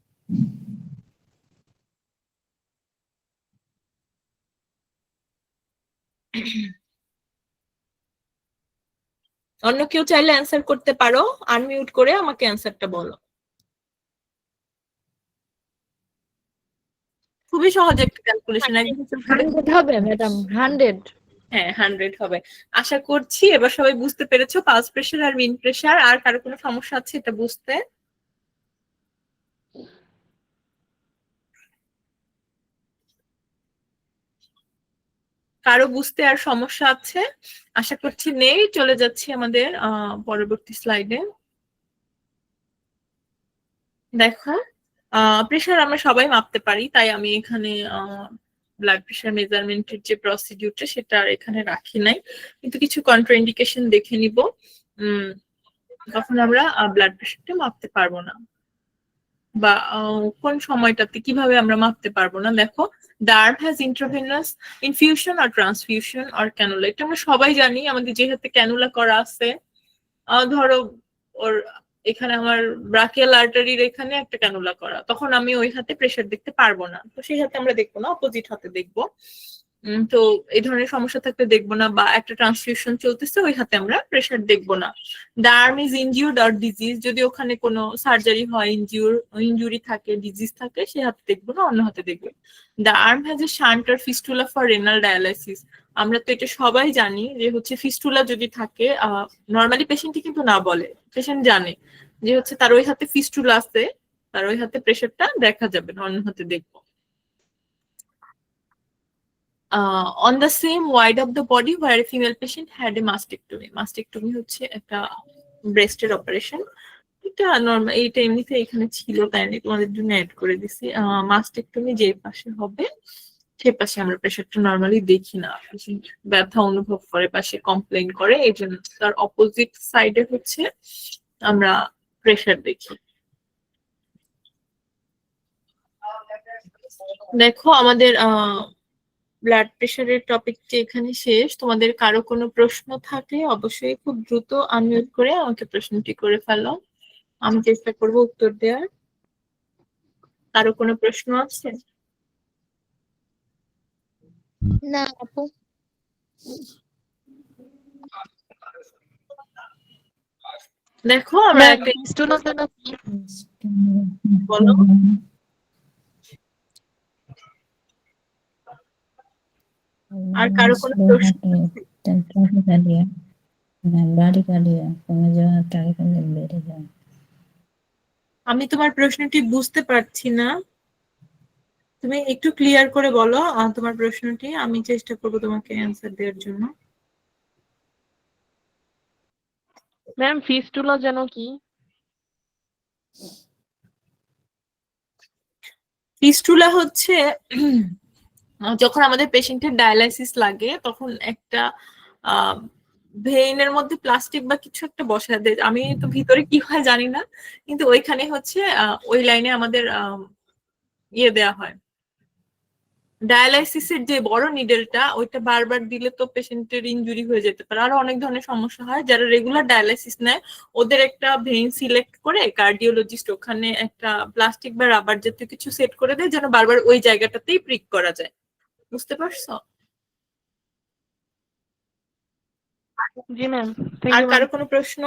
অন্য কেউ চাইলে অ্যান্সার করতে পারো, আনমিউট করে আমাকে অ্যান্সারটা বলো। খুবই সহজ একটা ক্যালকুলেশন, একদম simple। 100 হবে ম্যাডাম, 100। হ্যাঁ, 100 হবে। আশা করছি এবার সবাই বুঝতে পেরেছো পালস প্রেশার আর মিন প্রেশার। আর কারো কোনো সমস্যা আছে এটা বুঝতে? কারো বুঝতে আর সমস্যা আছে? আশা করছি নেই। চলে যাচ্ছি আমাদের পরবর্তী স্লাইডে। দেখো প্রেশার আমরা সবাই মাপতে পারি, তাই আমি এখানে ব্লাড প্রেশার মেজারমেন্টের যে প্রসিডিউরটা সেটা আর এখানে রাখি নাই, কিন্তু কিছু কন্ট্রাইন্ডিকেশন দেখে নিব। তখন আমরা ব্লাড প্রেশারটা মাপতে পারবো না, বা কোন সময়টাতে কিভাবে আমরা মাপতে পারবো না। দেখো, the arm has intravenous infusion or transfusion or cannula। এটা আমরা সবাই জানি। আমাদের যে হাতে ক্যানুলা করা আছে, ধরো ওর এখানে আমার ব্রাকিয়াল আর্টারির এখানে একটা ক্যানুলা করা, তখন আমি ওই হাতে প্রেশার দেখতে পারবো না, তো সেই হাতে আমরা দেখবো না, অপোজিট হাতে দেখবো। তো এই ধরনের সমস্যা থাকলে দেখবো না। বা একটা ট্রান্সফিউশন চলতেছে, ওই হাতে আমরা প্রেশার দেখবো না। The arm is injured or disease, যদি ওখানে কোনো সার্জারি হয়, ইনজুরি থাকে, ডিজিজ থাকে, সে হাতে দেখবো না, অন্য হাতে দেখবো। The arm has a shunt or fistula for renal dialysis. আমরা তো এটা সবাই জানি যে হচ্ছে ফিস্টুলা যদি থাকে, নর্মালি পেশেন্টই কিন্তু না বলে, পেশেন্ট জানে যে হচ্ছে তার ওই হাতে ফিস্টুলা আছে, তার ওই হাতে প্রেশারটা দেখা যাবে না, অন্য হাতে দেখবো। On the same wide of the body where a female patient had a mastectomy. Mastectomy হচ্ছে একটা ব্রেস্টের অপারেশন। এটা নরমাল, এইটা এমনিতে এখানে ছিল তাই আমি তোমাদের জন্য অ্যাড করে দিছি। মাস্টেক্টমি যে পাশে হবে সে পাশে আমরা প্রেশারটা নরমালি দেখি না, পেশেন্ট ব্যথা অনুভব করে, পাশে কমপ্লেইন করে, এই জন্য তার অপোজিট সাইডে হচ্ছে আমরা প্রেশার দেখি। দেখো আমাদের ব্লাড প্রেশারের টপিকটি এখানে শেষ। তোমাদের কারো কোনো প্রশ্ন থাকলে অবশ্যই খুব দ্রুত আনমিউট করে আমাকে প্রশ্নটি করে ফেলো, আমি চেষ্টা করব উত্তর দেওয়ার। কারো কোনো প্রশ্ন আছে? না আপু। দেখো আমরা একটা বলো। আর কারো কোনো প্রশ্ন আছে? আমি তোমার প্রশ্নটি বুঝতে পারছি না, তুমি একটু ক্লিয়ার করে বলো তোমার প্রশ্নটি, আমি চেষ্টা করবো তোমাকে অ্যান্সার দেওয়ার জন্য। ম্যাম ফিস্টুলা যেন কি? ফিস্টুলা হচ্ছে যখন আমাদের পেশেন্টের ডায়ালাইসিস লাগে তখন একটা ভেইনের মধ্যে প্লাস্টিক বা কিছু একটা বসায় দেয়, আমি তো ভিতরে কি হয় জানি না, কিন্তু ওইখানে হচ্ছে ওই লাইনে আমাদের ইয়ে দেওয়া হয়, ডায়ালাইসিসের যে বড় নিডেলটা ওইটা বারবার দিলে তো পেশেন্টের ইনজুরি হয়ে যেতে পারে, আরো অনেক ধরনের সমস্যা হয়। যারা রেগুলার ডায়ালাইসিস নেয় ওদের একটা ভেইন সিলেক্ট করে কার্ডিওলজিস্ট ওখানে একটা প্লাস্টিক বা রাবার জাতীয় কিছু সেট করে দেয় যেন বারবার ওই জায়গাটাতেই প্রিক করা যায়। বুঝতে পারছো? জি ম্যাম, থ্যাংক আর ইউ ম্যাম। কারো কোনো প্রশ্ন?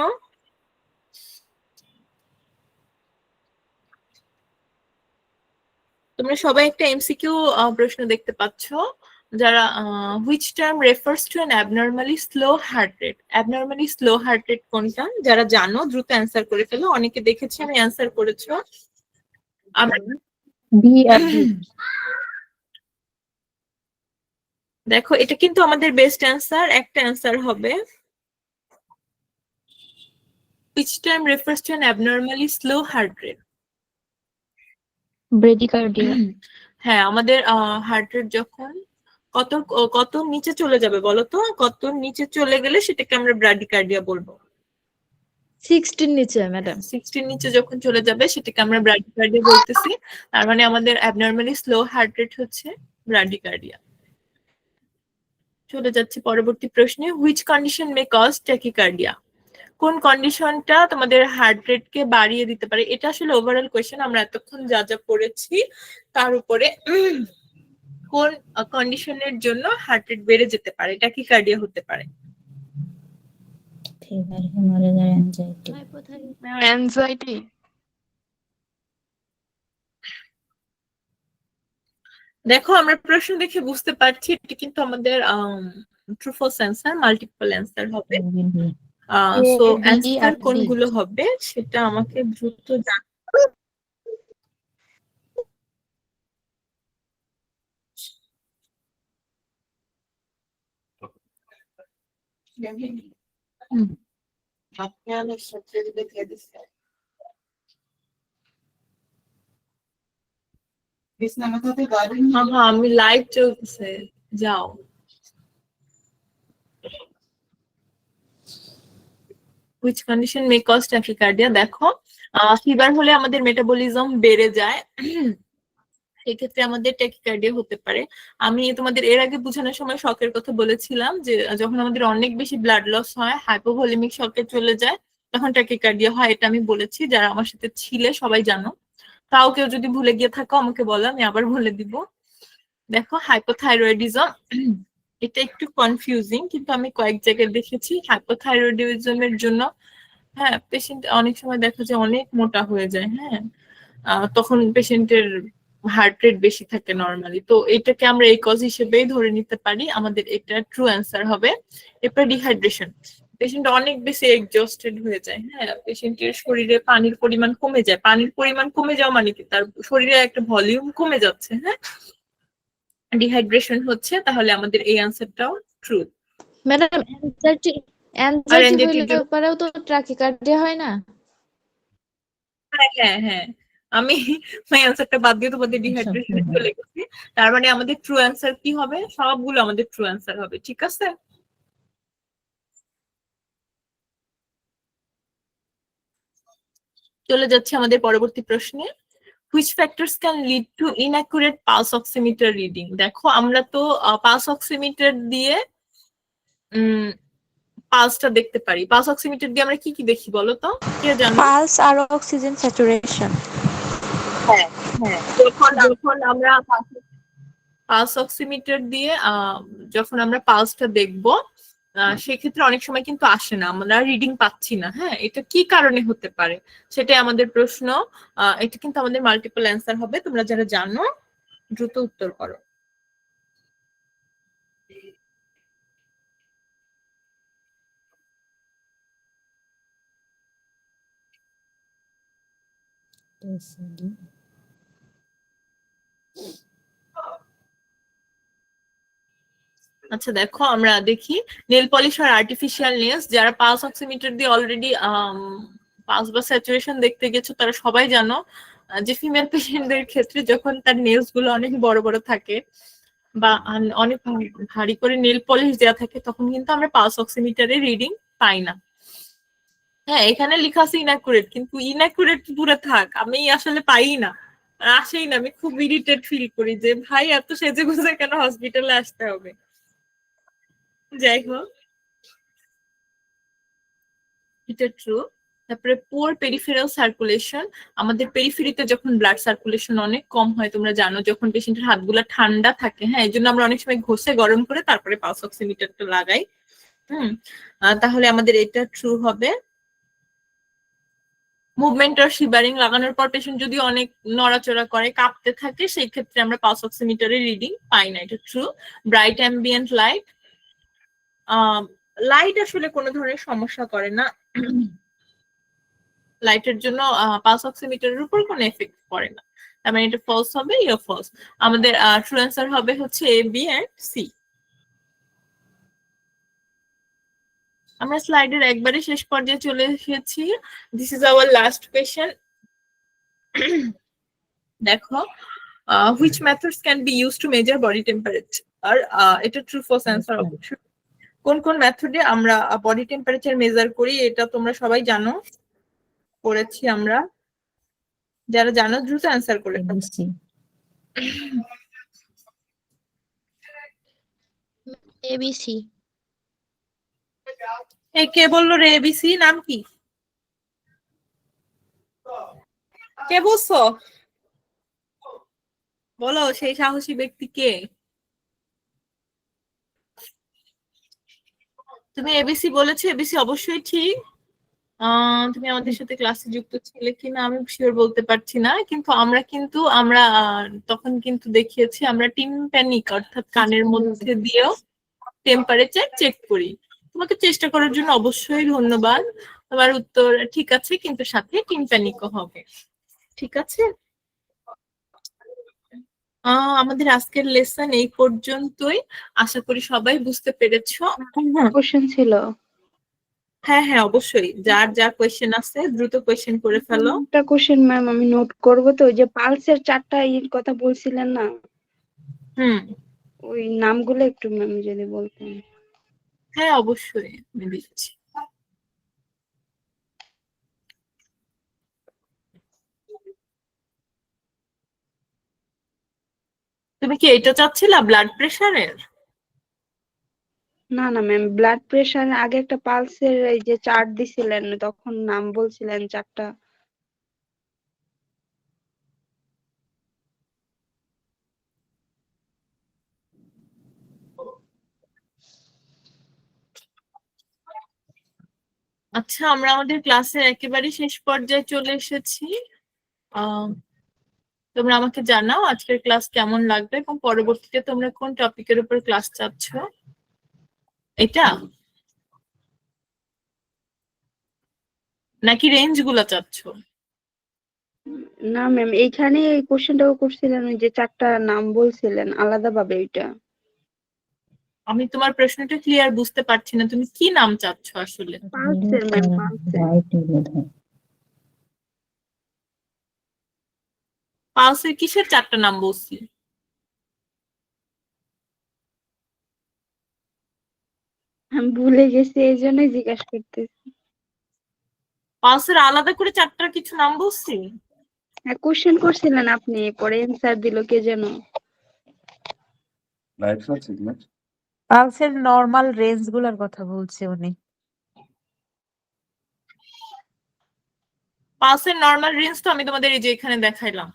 তোমরা সবাই একটা এমসিকিউ প্রশ্ন দেখতে পাচ্ছ, যারা which term refers to an abnormally slow heart rate. Abnormally slow heart rate কোনটা যারা জানো দ্রুত অ্যান্সার করে ফেলো, অনেকে দেখেছি আমি অ্যান্সার করেছো। দেখো এটা কিন্তু আমাদের বেস্ট অ্যান্সার, একটা অ্যান্সার হবে which term refers to an abnormally slow heart rate. ব্রেডিকার্ডিয়া। হ্যাঁ, আমাদের হার্ট রেট যখন কত কত নিচে চলে যাবে বলো তো, কত নিচে চলে গেলে সেটাকে আমরা ব্র্যাডিকার্ডিয়া বলবো? 60 নিচে ম্যাডাম। 60 নিচে যখন চলে যাবে সেটাকে আমরা ব্র্যাডিকার্ডিয়া বলতেছি। তার মানে আমাদের অ্যাবনর্মালি স্লো হার্ট রেট হচ্ছে ব্র্যাডিকার্ডিয়া। চলে যাচ্ছে পরবর্তী প্রশ্নে, which condition may cause tachycardia. কোন কন্ডিশনটা তোমাদের হার্ট রেট কে বাড়িয়ে দিতে পারে? এটা আসলে ওভারঅল কোয়েশ্চেন, আমরা এতক্ষণ যা যা পড়েছি তার উপরে কোন কন্ডিশনের জন্য হার্ট রেট বেড়ে যেতে পারে, ট্যাকিকার্ডিয়া হতে পারে? Ma'am anxiety. দেখো আমরা প্রশ্ন দেখে বুঝতে পারছি এটা কিন্তু আমাদের true false answer, multiple answer হবে। সো অ্যান্সার কোনগুলো হবে সেটা আমাকে দ্রুত আমি লাইভ চলতেছে, যাও। Which condition may cause tachycardia. দেখো ফিভার হলে আমাদের মেটাবলিজম বেড়ে যায়, সেক্ষেত্রে আমাদের ট্যাকিকার্ডিয়া হতে পারে। আমি তোমাদের এর আগে বোঝানোর সময় শকের কথা বলেছিলাম যে যখন আমাদের অনেক বেশি ব্লাড লস হয়, হাইপোভলিমিক শকে চলে যায়, তখন ট্যাকিকার্ডিয়া হয়। এটা আমি বলেছি, যারা আমার সাথে ছিলে সবাই জানো। তাও কেউ যদি ভুলে গিয়ে থাকো আমাকে বলো, আমি আবার বলে দিব। দেখো হাইপোথাইরয়েডিজম, এটা একটু কনফিউজিং কিন্তু আমি কয়েক জায়গায় দেখেছি হাইপোথাইরয়েডিজমের জন্য হ্যাঁ পেশেন্ট অনেক সময় দেখা যায় অনেক মোটা হয়ে যায়। হ্যাঁ, তখন পেশেন্টের হার্ট রেট বেশি থাকে নর্মালি, তো এটাকে আমরা এই কজ হিসেবেই ধরে নিতে পারি, আমাদের এটা ট্রু অ্যান্সার হবে। এরপর ডিহাইড্রেশন, পেশেন্ট অনেক বেশি এক্সস্টেড হয়ে যায়। হ্যাঁ, পেশেন্টের শরীরে পানির পরিমাণ কমে যায়, পানির পরিমাণ কমে যাওয়া মানে কি তার শরীরে একটা ভলিউম কমে যাচ্ছে। হ্যাঁ, ডিহাইড্রেশন হচ্ছে, তাহলে আমাদের এই অ্যান্সারটাও ট্রু। ম্যাডাম অ্যানজাইটি আর অ্যানজাইটি অ্যাংজাইটির হইলে জন্য পরেও তো ট্রাকিকার্ডিয়া হয় না? হ্যাঁ হ্যাঁ হ্যাঁ, আমি ওই অ্যান্সারটা বাদ দিয়ে তোমাদের ডিহাইড্রেশনে চলে গেছি। তার মানে আমাদের ট্রু অ্যান্সার কি হবে? সবগুলো আমাদের ট্রু অ্যান্সার হবে, ঠিক আছে? চলে যাচ্ছে আমাদের পরবর্তী প্রশ্নে, which factors can lead to inaccurate pulse oximeter reading. দেখো আমরা তো পালস অক্সিমিটার দিয়ে পালসটা দেখতে পারি। পালস অক্সিমিটার দিয়ে আমরা কি কি দেখি বলো তো, কে জানো? পালস আর অক্সিজেন স্যাচুরেশন। হ্যাঁ হ্যাঁ, যখন যখন আমরা পালস অক্সিমিটার দিয়ে যখন আমরা পালসটা দেখবো সেক্ষেত্রে অনেক সময় কিন্তু আসে না, আমরা রিডিং পাচ্ছি না। হ্যাঁ, এটা কি কারণে হতে পারে সেটাই আমাদের প্রশ্ন। এটা কিন্তু আমাদের মাল্টিপল অ্যান্সার হবে, তোমরা যারা জানো দ্রুত উত্তর করো। আচ্ছা দেখো, আমরা দেখি নেল পলিশ আর আর্টিফিশিয়াল নেলস, যারা পালস অক্সিমিটার দিয়ে অলরেডি পালস বা স্যাচুরেশন দেখতে গেছো তারা সবাই জানো যে ফিমেল পেশেন্টদের ক্ষেত্রে যখন তার নেলস গুলো অনেক বড় বড় থাকে বা অনেক ভারী করে নেল পলিশ দেওয়া থাকে তখন কিন্তু আমরা পালস অক্সিমিটারে রিডিং পাই না। হ্যাঁ, এখানে লেখা আছে ইনঅ্যাকুরেট, কিন্তু ইনঅ্যাকুরেট পুরো থাক, আমি আসলে পাই না, আসেই না। আমি খুব ইরিটেট ফিল করি যে ভাই এত সেজে গুজে কেন হসপিটালে আসতে হবে। যাই হোক, এটা ট্রু। তারপরে পুয়ার পেরিফেরাল সার্কুলেশন, আমাদের পেরিফেরিতে যখন ব্লাড সার্কুলেশন অনেক কম হয়, তোমরা জানো যখন পেশেন্টের হাতগুলো ঠান্ডা থাকে, হ্যাঁ, এই জন্য আমরা অনেক সময় ঘষে গরম করে তারপরে পালস অক্সিমিটারটা লাগাই। তাহলে আমাদের এটা ট্রু হবে। মুভমেন্ট আর শিবারিং লাগানোর পর পেশেন্ট যদি অনেক নড়াচড়া করে, কাঁপতে থাকে, সেই ক্ষেত্রে আমরা পালস অক্সিমিটারের রিডিং পাই না, এটা true. Bright ambient light, light আসলে কোনো ধরনের সমস্যা করে না, লাইটের জন্য পালস অক্সিমিটারের উপর কোনো এফেক্ট পড়ে না, তার মানে এটা ফলস হবে, ইয়া ফলস। আমাদের ট্রু অ্যান্সার হবে হচ্ছে এ, বি এন্ড সি। আমরা স্লাইডের একবারে শেষ পর্যায়ে চলে এসেছি। This is our last question. দেখো, which methods can be used to measure body temperature? আর এটা ট্রু ফলস অ্যান্সার অবশ্যই। কোন কোন মেথডে আমরা বডি টেম্পারেচার মেজার করি এটা তোমরা সবাই জানো, করেছি আমরা। যারা জানো দ্রুত অ্যান্সার করে ফেলো। এবিসি। এই কে বললো রে এবিসি? নাম কি? কে বলছো? বলো সেই সাহসী ব্যক্তি কে? তুমি এবিসি বলেছো, এবিসি অবশ্যই ঠিক। তুমি আমাদের সাথে ক্লাসে যুক্ত ছিলে কিনা আমি শিওর বলতে পারছি না, কিন্তু আমরা তখন কিন্তু দেখিয়েছি আমরা টিম্প্যানিক অর্থাৎ কানের মধ্যে দিয়েও টেম্পারেচার চেক করি। তোমাকে চেষ্টা করার জন্য অবশ্যই ধন্যবাদ। তোমার উত্তর ঠিক আছে, কিন্তু সাথে টিম্প্যানিকও হবে। ঠিক আছে, আমাদের আজকের লেসন এই পর্যন্তই। আশা করি সবাই বুঝতে পেরেছো। কোশ্চেন ছিল। হ্যাঁ হ্যাঁ, অবশ্যই, যার যা কোয়েশ্চেন আছে দ্রুত কোয়েশ্চেন করে ফেলো। একটা কোশ্চেন ম্যাম আমি নোট করবো তো, ওই যে পালসের 4টা এর কথা বলছিলেন না, ওই নামগুলো একটু ম্যাম যদি বলতেন। হ্যাঁ অবশ্যই, আমি দিচ্ছি। তুমি কি এটা চাচ্ছিলা ব্লাড প্রেশারের? না না ম্যাম, ব্লাড প্রেশার আগে একটা পালসের এই যে চার্ট দিছিলেন, তখন নাম বলছিলেন 4টা। আচ্ছা, আমরা আমাদের ক্লাসের একেবারে শেষ পর্যায়ে চলে এসেছি। তোমরা আমাকে জানাও আজকের ক্লাস কেমন লাগবে এবং পরবর্তীতে তোমরা কোন টপিকের উপর ক্লাস চাচ্ছ। এটা নাকি রেঞ্জ গুলা চাচ্ছ? না ম্যাম, এইখানে এই কোশ্চেনটাও করছিলেন, ওই যে 4টা নাম বলছিলেন আলাদাভাবে, ওইটা। আমি তোমার প্রশ্নটা ক্লিয়ার বুঝতে পারছি না, তুমি কি নাম চাচ্ছ আসলে? পালসের ম্যাম, পালসের। পালসের কিসের 4টা নাম বলছি? আমি ভুলে গেছি, এই জন্যই জিজ্ঞাসা করতেছি। পালসের আলাদা করে 4টা কিছু নাম বলছি? হ্যাঁ, কোশ্চেন করছিলেন আপনি, পরে অ্যান্সার দিল কে যেন। পালসের নরমাল রেঞ্জ গুলার কথা বলছে উনি। পালসের নরমাল রেঞ্জ তো আমি তোমাদের এই যে এখানে দেখাইলাম।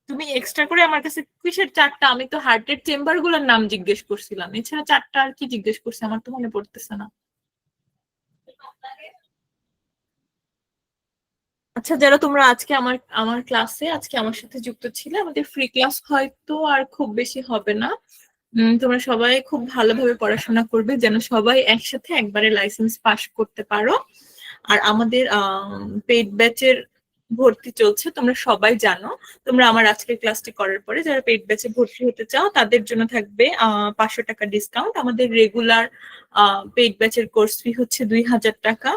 তুমি এক্সট্রা করে আমার কাছে কিসের 4টা? আমি তো হার্টের চেম্বার গুলোর নাম জিজ্ঞেস করছিলাম, এছাড়া 4টা আর কি জিজ্ঞেস করছি আমার তো মনে পড়তেছে না। আচ্ছা, যারা তোমরা আজকে আমার ক্লাসে আজকে আমার সাথে যুক্ত ছিলে, আমাদের ফ্রি ক্লাস হয়তো আর খুব বেশি হবে না। তোমরা সবাই খুব ভালোভাবে পড়াশোনা করবে যেন সবাই একসাথে একবারে লাইসেন্স পাস করতে পারো। আর আমাদের পেইড ব্যাচের ভর্তি চলছে, তোমরা সবাই জানো। তোমরা আমার আজকের ক্লাসটি করার পরে যারা পেইড ব্যাচে ভর্তি হতে চাও তাদের জন্য থাকবে 500 টাকা ডিসকাউন্ট। আমাদের রেগুলার পেইড ব্যাচের কোর্স ফি হচ্ছে 2000 টাকা।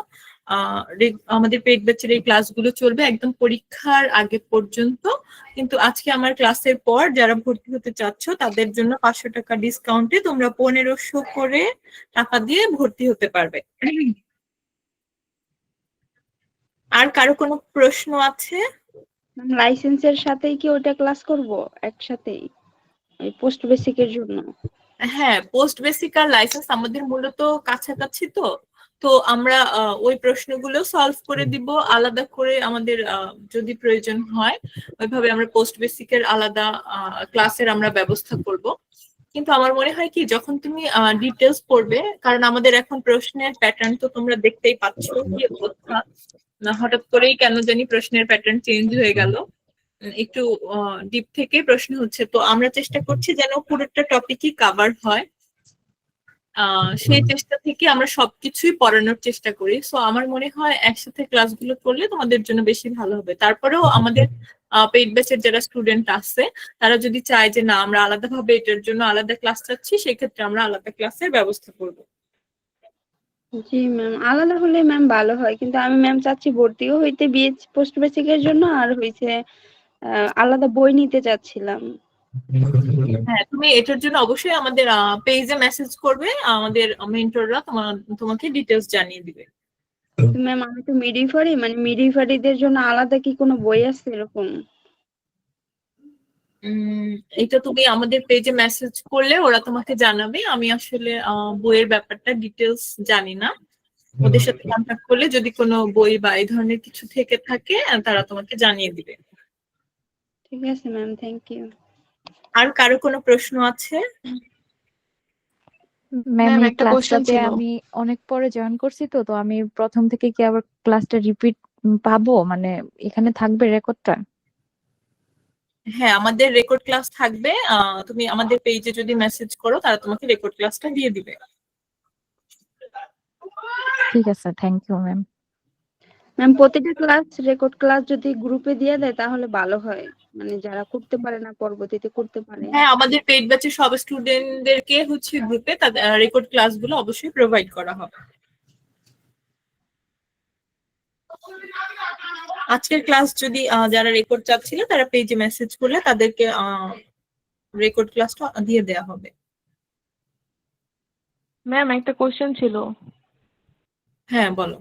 আমাদের পেইড ব্যাচের এই ক্লাসগুলো চলবে একদম পরীক্ষার আগে পর্যন্ত, কিন্তু আজকে আমার ক্লাসের পর যারা ভর্তি হতে চাচ্ছ তাদের জন্য 500 টাকা ডিসকাউন্টে তোমরা 1500 করে টাকা দিয়ে ভর্তি হতে পারবে। আর কারো কোনো প্রশ্ন আছে? লাইসেন্সের সাথেই কি ওটা ক্লাস করব একসাথেই, এই পোস্ট বেসিকের জন্য? হ্যাঁ, পোস্ট বেসিক আর লাইসেন্স আমাদের মূলত কাছাকাছি, তো তো আমরা ওই প্রশ্নগুলো সলভ করে দিব আলাদা করে। আমাদের যদি প্রয়োজন হয় ওইভাবে আমরা পোস্ট বেসিকের আলাদা ক্লাসের আমরা ব্যবস্থা করব। কিন্তু আমার মনে হয় কি, যখন তুমি ডিটেলস পড়বে, কারণ আমাদের এখন প্রশ্নের প্যাটার্ন তো তোমরা দেখতেই পাচ্ছ কি অবস্থা, হঠাৎ করেই কেন জানি প্রশ্নের প্যাটার্ন চেঞ্জ হয়ে গেল, একটু ডিপ থেকে প্রশ্ন হচ্ছে। তো আমরা চেষ্টা করছি যেন পুরোটা টপিকই কভার হয়, সেই চেষ্টা থেকে আমরা সবকিছুই পড়ানোর চেষ্টা করি। সো আমার মনে হয় একসাথে ক্লাসগুলো করলে তোমাদের জন্য বেশি ভালো হবে। তারপরেও আমাদের পেইড ব্যাচের যারা স্টুডেন্ট আছে তারা যদি চায় যে না আমরা আলাদাভাবে এটার জন্য আলাদা ক্লাস চাচ্ছি, সেক্ষেত্রে আমরা আলাদা ক্লাসের ব্যবস্থা করব। জি ম্যাম, আলাদা হলে ম্যাম ভালো হয়, কিন্তু আমি ম্যাম চাচ্ছি ভর্তিও হইতে বিএচ পোস্ট বেসিকের জন্য, আর হইছে আলাদা বই নিতে চাচ্ছিলাম। হ্যাঁ, তুমি এটার জন্য অবশ্যই আমাদের পেজে মেসেজ করবে, আমাদের মেন্টররা তোমাকে ডিটেলস জানিয়ে দিবে। ম্যাম আমি তো মিডওয়াইফারি, মানে মিডওয়াইফারিদের জন্য আলাদা কি কোনো বই আছে এরকম? এটা তুমি আমাদের পেজে মেসেজ করলে ওরা তোমাকে জানাবে। আমি আসলে বইয়ের ব্যাপারটা ডিটেলস জানি না। ওদের সাথে কন্ট্যাক্ট করলে যদি কোনো বই বা এই ধরনের কিছু থেকে থাকে তারা তোমাকে জানিয়ে দিবে। ঠিক আছে ম্যাম, থ্যাংক ইউ। আর কারো কোনো প্রশ্ন আছে? ম্যাম ম্যাম এই একটা কোশ্চেন ক্লাসটাতে ছিল। আমি অনেক পরে জয়েন করছি, তো তো আমি প্রথম থেকে কি আবার ক্লাসটা রিপিট পাবো, মানে এখানে থাকবে রেকর্ডটা? হ্যাঁ, আমাদের রেকর্ড ক্লাস থাকবে। তুমি আমাদের পেজে যদি মেসেজ করো তারা তোমাকে রেকর্ড ক্লাসটা দিয়ে দিবে। ঠিক আছে, থ্যাংক ইউ ম্যাম। ম্যাম প্রতিটা ক্লাস রেকর্ড ক্লাস যদি গ্রুপে দিয়ে দেয় তাহলে ভালো হয়, মানে যারা করতে পারে না পরবর্তীতে করতে পারে। হ্যাঁ, আমাদের পেইড ব্যাচের সব স্টুডেন্টদেরকে হচ্ছে গ্রুপে তাদের রেকর্ড ক্লাসগুলো অবশ্যই প্রোভাইড করা হবে। আজকের ক্লাস যদি যারা রেকর্ড চাচ্ছিল তারা পেজে মেসেজ করলে তাদেরকে রেকর্ড ক্লাসটা দিয়ে দেওয়া হবে। ম্যাম একটা কোশ্চেন ছিল। হ্যাঁ, বলো।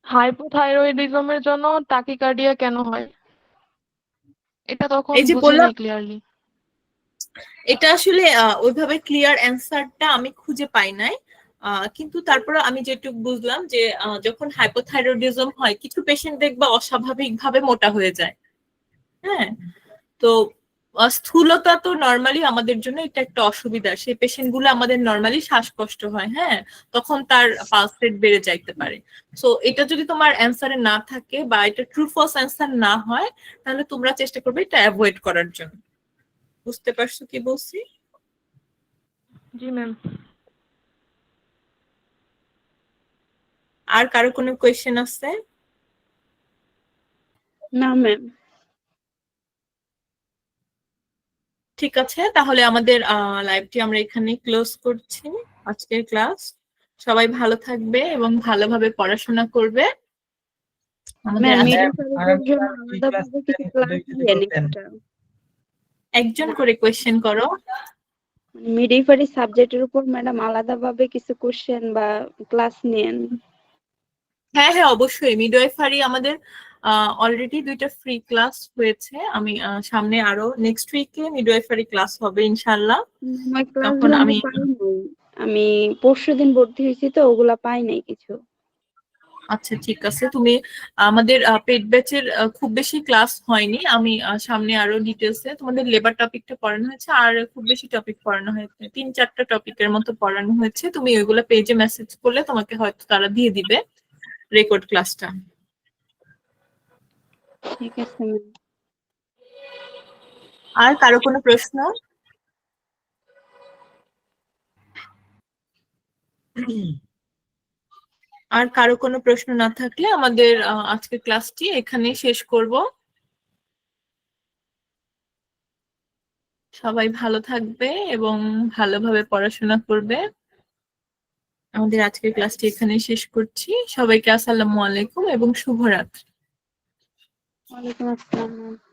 হাইপোথাইরয়েডিজমের জন্য টাকিকার্ডিয়া কেন হয়? এটা তখন এই যে বুঝি বললাম, নাই ক্লিয়ারলি। এটা আসলে ওইভাবে ক্লিয়ার অ্যান্সারটা আমি খুঁজে পাই নাই, কিন্তু তারপরে আমি যেটুকু বুঝলাম যে যখন হাইপোথাইরয়েডিজম হয় কিছু পেশেন্ট দেখবা অস্বাভাবিকভাবে মোটা হয়ে যায়। হ্যাঁ, তো স্থূলতা তো নর্মালি আমাদের জন্য এটা একটা অসুবিধা। সেই পেশেন্ট গুলো আমাদের নর্মালি শ্বাসকষ্ট হয়, হ্যাঁ, তখন তার পালস রেট বেড়ে যাইতে পারে। সো এটা যদি তোমার অ্যান্সারে না থাকে বা এটা ট্রু ফলস অ্যান্সার না হয়, তাহলে তোমরা চেষ্টা করবে এটা অ্যাভয়েড করার জন্য। বুঝতে পারছো কি বলছি? জি ম্যাম। আর কারো কোনো কোয়েশ্চেন আছে? না ম্যাম। ঠিক আছে, তাহলে আমাদের লাইভটি আমরা এখানে ক্লোজ করছি। আজকের ক্লাস, সবাই ভালো থাকবে এবং ভালোভাবে পড়াশোনা করবে। আমাদের ম্যাম আজকে মিডওয়াইফারিদের জন্য আলাদাভাবে কিছু ক্লাস দিয়ে একটা, একজন করে কোয়েশ্চেন করো। মিডওয়াইফারি সাবজেক্টের উপর ম্যাডাম আলাদাভাবে কিছু কোশ্চেন বা ক্লাস নেন। হ্যাঁ হ্যাঁ, অবশ্যই। মিডওয়াইফারি আমাদের অলরেডি 2টা ফ্রি ক্লাস হয়েছে। আমি সামনে আরো নেক্সট উইকে মিডওয়াইফারি ক্লাস হবে ইনশাআল্লাহ। তখন আমি আমি পরশুদিন ভর্তি হয়েছি, তো ওগুলা পাই নাই কিছু। আচ্ছা, ঠিক আছে। তুমি আমাদের পেড ব্যাচের খুব বেশি ক্লাস হয়নি। আমি সামনে আরো ডিটেলসে তোমাদের লেবার টপিকটা পড়ানো হয়েছে, আর খুব বেশি টপিক পড়ানো হয়েছে, 3-4টা টপিকের মতো পড়ানো হয়েছে। তুমি ওইগুলো পেজে মেসেজ করলে তোমাকে হয়তো তারা দিয়ে দিবে রেকর্ড ক্লাসটা। ঠিক আছে ম্যাম। আর কারো কোনো প্রশ্ন? আর কারো কোনো প্রশ্ন না থাকলে আমাদের আজকের ক্লাসটি এখানে শেষ করব। সবাই ভালো থাকবে এবং ভালোভাবে পড়াশোনা করবে। আমাদের আজকের ক্লাসটি এখানে শেষ করছি। সবাইকে আসসালামু আলাইকুম এবং শুভরাত্রি। ওয়ালাইকুম আসসালাম ম্যাম।